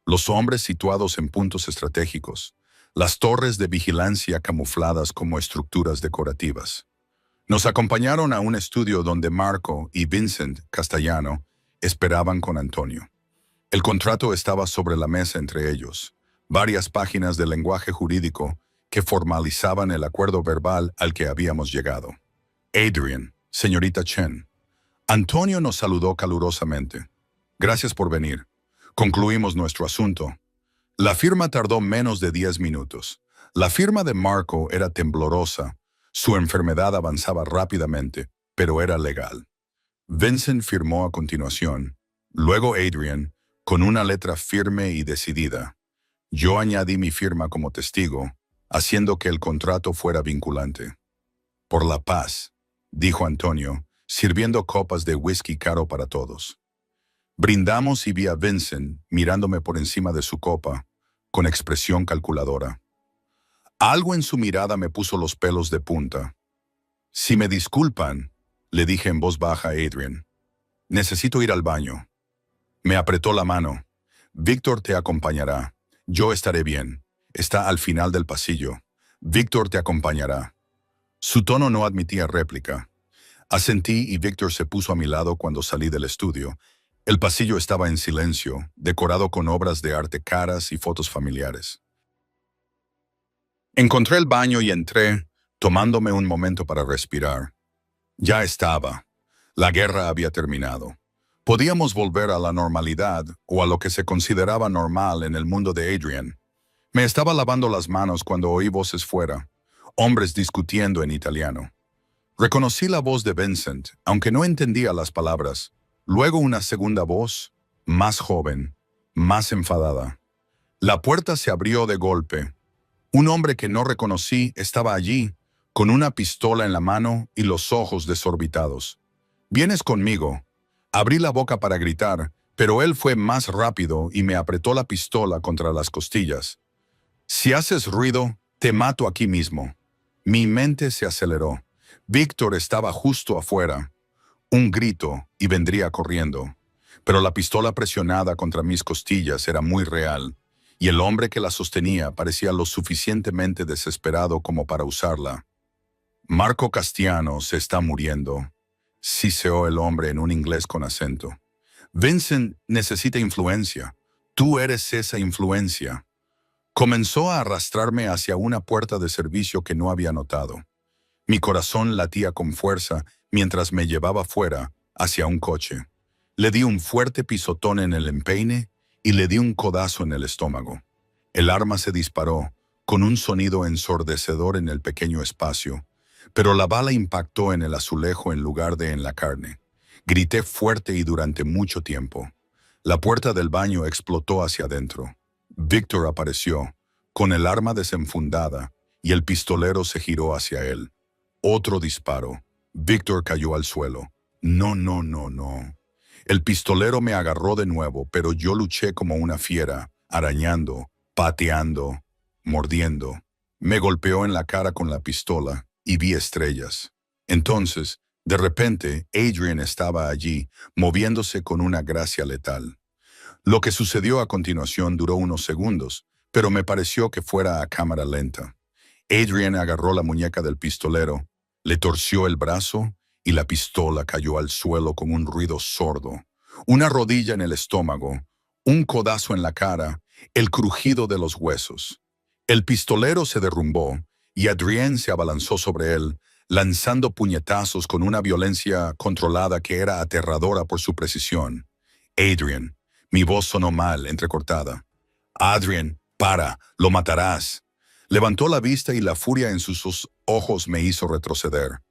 los hombres situados en puntos estratégicos, las torres de vigilancia camufladas como estructuras decorativas. Nos acompañaron a un estudio donde Marco y Vincent Castellano esperaban con Antonio. El contrato estaba sobre la mesa entre ellos, varias páginas de lenguaje jurídico que formalizaban el acuerdo verbal al que habíamos llegado. Adrian, señorita Chen. Antonio nos saludó calurosamente. Gracias por venir. Concluimos nuestro asunto. La firma tardó menos de 10 minutos. La firma de Marco era temblorosa. Su enfermedad avanzaba rápidamente, pero era legal. Vincent firmó a continuación. Luego Adrian, con una letra firme y decidida. Yo añadí mi firma como testigo, haciendo que el contrato fuera vinculante. Por la paz, dijo Antonio, sirviendo copas de whisky caro para todos. Brindamos y vi a Vincent mirándome por encima de su copa, con expresión calculadora. Algo en su mirada me puso los pelos de punta. Si me disculpan, le dije en voz baja a Adrian, necesito ir al baño. Me apretó la mano. Víctor te acompañará. Yo estaré bien. Está al final del pasillo. Víctor te acompañará. Su tono no admitía réplica. Asentí y Víctor se puso a mi lado cuando salí del estudio. El pasillo estaba en silencio, decorado con obras de arte caras y fotos familiares. Encontré el baño y entré, tomándome un momento para respirar. Ya estaba. La guerra había terminado. Podíamos volver a la normalidad o a lo que se consideraba normal en el mundo de Adrian. Me estaba lavando las manos cuando oí voces fuera, hombres discutiendo en italiano. Reconocí la voz de Vincent, aunque no entendía las palabras. Luego una segunda voz, más joven, más enfadada. La puerta se abrió de golpe. Un hombre que no reconocí estaba allí, con una pistola en la mano y los ojos desorbitados. «¿Vienes conmigo?» Abrí la boca para gritar, pero él fue más rápido y me apretó la pistola contra las costillas. «Si haces ruido, te mato aquí mismo». Mi mente se aceleró. Víctor estaba justo afuera. Un grito y vendría corriendo. Pero la pistola presionada contra mis costillas era muy real, y el hombre que la sostenía parecía lo suficientemente desesperado como para usarla. «Marco Castiano se está muriendo», siseó el hombre en un inglés con acento. «Vincent necesita influencia. Tú eres esa influencia». Comenzó a arrastrarme hacia una puerta de servicio que no había notado. Mi corazón latía con fuerza mientras me llevaba fuera, hacia un coche. Le di un fuerte pisotón en el empeine y le di un codazo en el estómago. El arma se disparó, con un sonido ensordecedor en el pequeño espacio, pero la bala impactó en el azulejo en lugar de en la carne. Grité fuerte y durante mucho tiempo. La puerta del baño explotó hacia adentro. Víctor apareció, con el arma desenfundada, y el pistolero se giró hacia él. Otro disparo. Víctor cayó al suelo. No. El pistolero me agarró de nuevo, pero yo luché como una fiera, arañando, pateando, mordiendo. Me golpeó en la cara con la pistola y vi estrellas. Entonces, de repente, Adrian estaba allí, moviéndose con una gracia letal. Lo que sucedió a continuación duró unos segundos, pero me pareció que fuera a cámara lenta. Adrian agarró la muñeca del pistolero, le torció el brazo y la pistola cayó al suelo con un ruido sordo. Una rodilla en el estómago, un codazo en la cara, el crujido de los huesos. El pistolero se derrumbó y Adrian se abalanzó sobre él, lanzando puñetazos con una violencia controlada que era aterradora por su precisión. «Adrian». Mi voz sonó mal, entrecortada. «Adrian, para, lo matarás». Levantó la vista y la furia en sus ojos me hizo retroceder.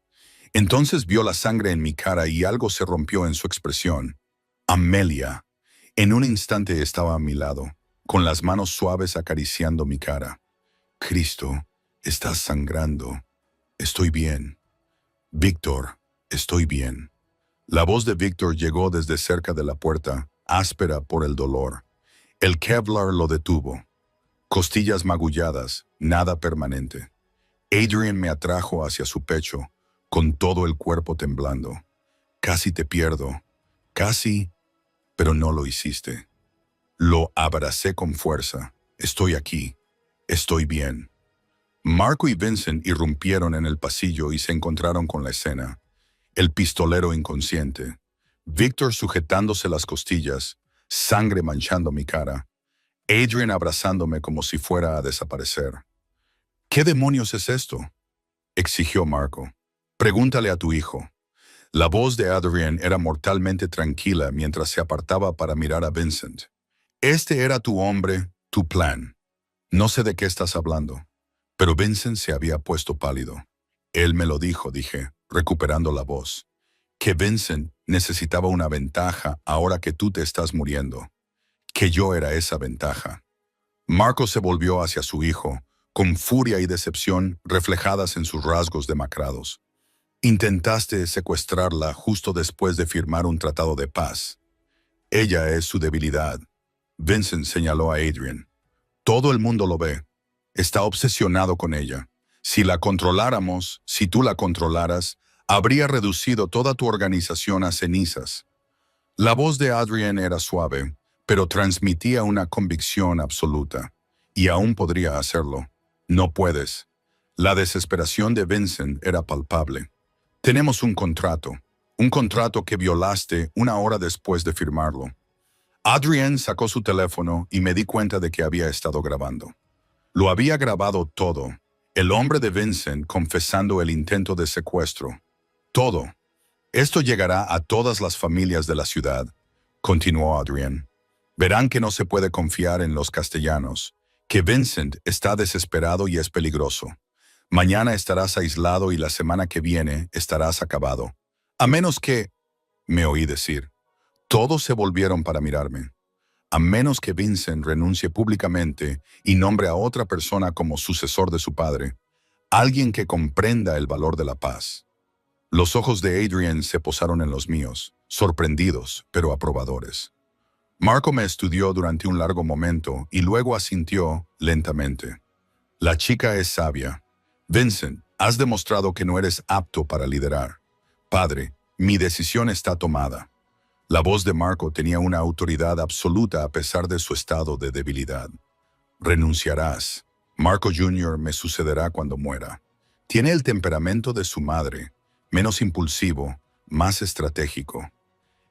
Entonces vio la sangre en mi cara y algo se rompió en su expresión. Amelia. En un instante estaba a mi lado, con las manos suaves acariciando mi cara. «Cristo, estás sangrando. Estoy bien». «Víctor, estoy bien». La voz de Víctor llegó desde cerca de la puerta, áspera por el dolor. El Kevlar lo detuvo. Costillas magulladas, nada permanente. Adrian me atrajo hacia su pecho, con todo el cuerpo temblando. «Casi te pierdo. Casi, pero no lo hiciste». Lo abracé con fuerza. «Estoy aquí. Estoy bien». Marco y Vincent irrumpieron en el pasillo y se encontraron con la escena. El pistolero inconsciente. Víctor sujetándose las costillas, sangre manchando mi cara. Adrian abrazándome como si fuera a desaparecer. «¿Qué demonios es esto?», exigió Marco. «Pregúntale a tu hijo». La voz de Adrian era mortalmente tranquila mientras se apartaba para mirar a Vincent. Este era tu hombre, tu plan. No sé de qué estás hablando. Pero Vincent se había puesto pálido. Él me lo dijo, dije, recuperando la voz. Que Vincent necesitaba una ventaja ahora que tú te estás muriendo. Que yo era esa ventaja. Marco se volvió hacia su hijo, con furia y decepción reflejadas en sus rasgos demacrados. Intentaste secuestrarla justo después de firmar un tratado de paz. Ella es su debilidad. Vincent señaló a Adrian. Todo el mundo lo ve. Está obsesionado con ella. Si la controláramos, si tú la controlaras, habría reducido toda tu organización a cenizas. La voz de Adrian era suave, pero transmitía una convicción absoluta. Y aún podría hacerlo. No puedes. La desesperación de Vincent era palpable. Tenemos un contrato que violaste una hora después de firmarlo. Adrian sacó su teléfono y me di cuenta de que había estado grabando. Lo había grabado todo. El hombre de Vincent confesando el intento de secuestro. Todo. Esto llegará a todas las familias de la ciudad, continuó Adrian. Verán que no se puede confiar en los castellanos, que Vincent está desesperado y es peligroso. Mañana estarás aislado y la semana que viene estarás acabado. A menos que, me oí decir, todos se volvieron para mirarme. A menos que Vincent renuncie públicamente y nombre a otra persona como sucesor de su padre, alguien que comprenda el valor de la paz. Los ojos de Adrian se posaron en los míos, sorprendidos, pero aprobadores. Marco me estudió durante un largo momento y luego asintió lentamente. La chica es sabia. Vincent, has demostrado que no eres apto para liderar. Padre, mi decisión está tomada. La voz de Marco tenía una autoridad absoluta a pesar de su estado de debilidad. Renunciarás. Marco Jr. me sucederá cuando muera. Tiene el temperamento de su madre, menos impulsivo, más estratégico.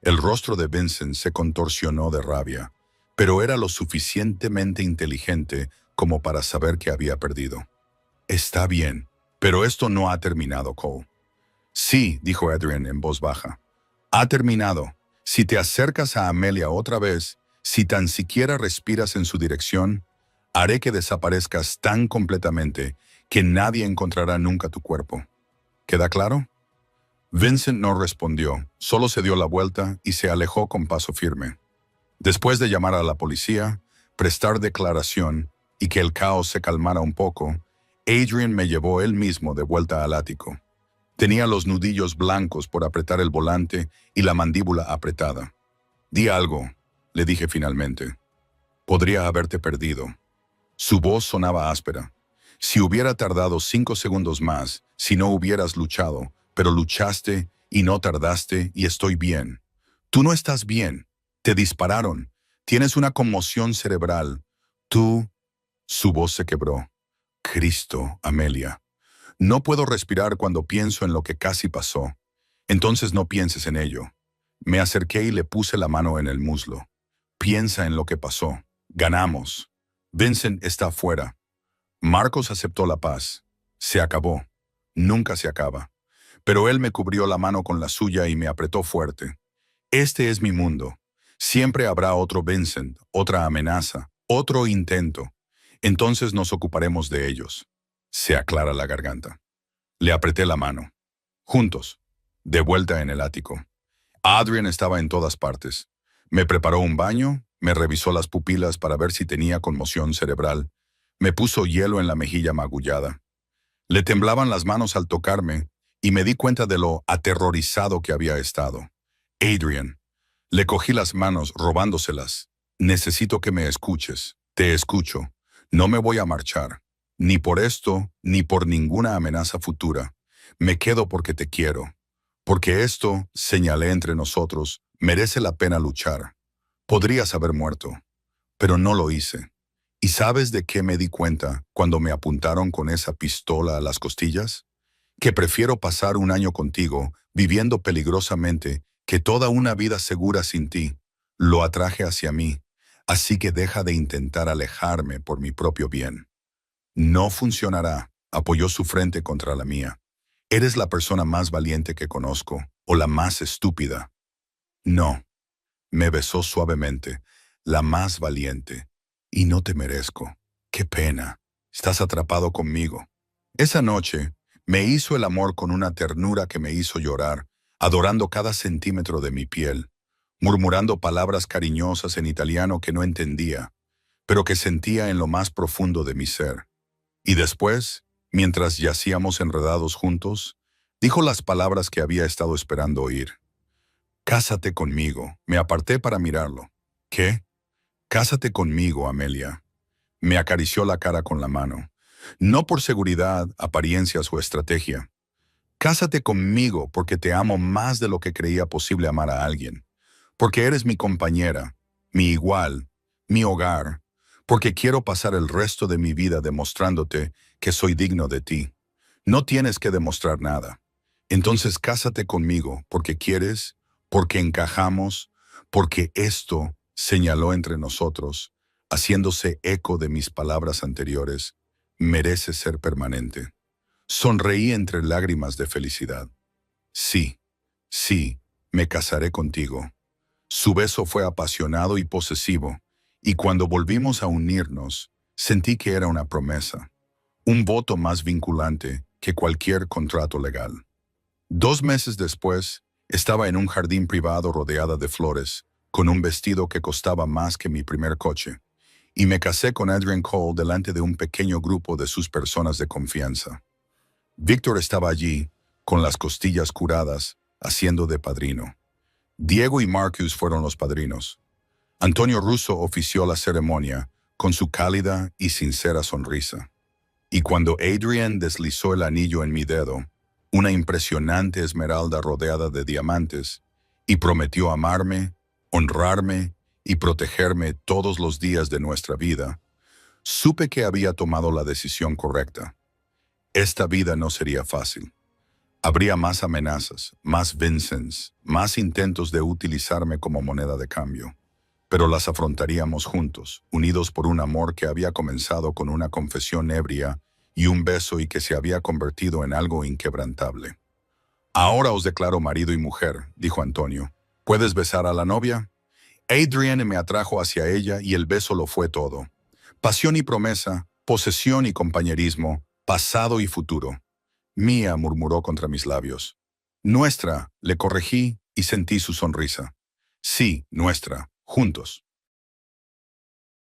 El rostro de Vincent se contorsionó de rabia, pero era lo suficientemente inteligente como para saber que había perdido. Está bien, pero esto no ha terminado, Cole. Sí, dijo Adrian en voz baja. Ha terminado. Si te acercas a Amelia otra vez, si tan siquiera respiras en su dirección, haré que desaparezcas tan completamente que nadie encontrará nunca tu cuerpo. ¿Queda claro? Vincent no respondió, solo se dio la vuelta y se alejó con paso firme. Después de llamar a la policía, prestar declaración y que el caos se calmara un poco, Adrian me llevó él mismo de vuelta al ático. Tenía los nudillos blancos por apretar el volante y la mandíbula apretada. Di algo, le dije finalmente. Podría haberte perdido. Su voz sonaba áspera. Si hubiera tardado 5 segundos más, si no hubieras luchado, pero luchaste y no tardaste y estoy bien. Tú no estás bien. Te dispararon. Tienes una conmoción cerebral. Tú... Su voz se quebró. Cristo, Amelia. No puedo respirar cuando pienso en lo que casi pasó. Entonces no pienses en ello. Me acerqué y le puse la mano en el muslo. Piensa en lo que pasó. Ganamos. Vincent está afuera. Marcos aceptó la paz. Se acabó. Nunca se acaba. Pero él me cubrió la mano con la suya y me apretó fuerte. Este es mi mundo. Siempre habrá otro Vincent, otra amenaza, otro intento. Entonces nos ocuparemos de ellos. Se aclara la garganta. Le apreté la mano. Juntos. De vuelta en el ático. Adrian estaba en todas partes. Me preparó un baño, me revisó las pupilas para ver si tenía conmoción cerebral. Me puso hielo en la mejilla magullada. Le temblaban las manos al tocarme y me di cuenta de lo aterrorizado que había estado. Adrian. Le cogí las manos robándoselas. Necesito que me escuches. Te escucho. No me voy a marchar. Ni por esto, ni por ninguna amenaza futura. Me quedo porque te quiero. Porque esto, señalé entre nosotros, merece la pena luchar. Podrías haber muerto, pero no lo hice. ¿Y sabes de qué me di cuenta cuando me apuntaron con esa pistola a las costillas? Que prefiero pasar un año contigo, viviendo peligrosamente, que toda una vida segura sin ti. Lo atraje hacia mí, así que deja de intentar alejarme por mi propio bien. No funcionará, apoyó su frente contra la mía. Eres la persona más valiente que conozco, o la más estúpida. No. Me besó suavemente. la más valiente. Y no te merezco. Qué pena. Estás atrapado conmigo. Esa noche me hizo el amor con una ternura que me hizo llorar, adorando cada centímetro de mi piel, murmurando palabras cariñosas en italiano que no entendía, pero que sentía en lo más profundo de mi ser. Y después, mientras yacíamos enredados juntos, dijo las palabras que había estado esperando oír. Cásate conmigo. Me aparté para mirarlo. ¿Qué? Cásate conmigo, Amelia. Me acarició la cara con la mano. No por seguridad, apariencias o estrategia. Cásate conmigo porque te amo más de lo que creía posible amar a alguien. Porque eres mi compañera, mi igual, mi hogar. Porque quiero pasar el resto de mi vida demostrándote que soy digno de ti. No tienes que demostrar nada. Entonces cásate conmigo porque quieres, porque encajamos, porque esto señaló entre nosotros, haciéndose eco de mis palabras anteriores, merece ser permanente. Sonreí entre lágrimas de felicidad. Sí, sí, me casaré contigo. Su beso fue apasionado y posesivo, y cuando volvimos a unirnos, sentí que era una promesa, un voto más vinculante que cualquier contrato legal. 2 meses después, estaba en un jardín privado rodeada de flores, con un vestido que costaba más que mi primer coche, y me casé con Adrian Cole delante de un pequeño grupo de sus personas de confianza. Víctor estaba allí, con las costillas curadas, haciendo de padrino. Diego y Marcus fueron los padrinos. Antonio Russo ofició la ceremonia con su cálida y sincera sonrisa. Y cuando Adrian deslizó el anillo en mi dedo, una impresionante esmeralda rodeada de diamantes, y prometió amarme, honrarme y protegerme todos los días de nuestra vida, supe que había tomado la decisión correcta. Esta vida no sería fácil. Habría más amenazas, más Vincents, más intentos de utilizarme como moneda de cambio. Pero las afrontaríamos juntos, unidos por un amor que había comenzado con una confesión ebria y un beso y que se había convertido en algo inquebrantable. Ahora os declaro marido y mujer, dijo Antonio. ¿Puedes besar a la novia? Adrian me atrajo hacia ella y el beso lo fue todo. Pasión y promesa, posesión y compañerismo, pasado y futuro. Mía, murmuró contra mis labios. Nuestra, le corregí y sentí su sonrisa. Sí, nuestra, juntos.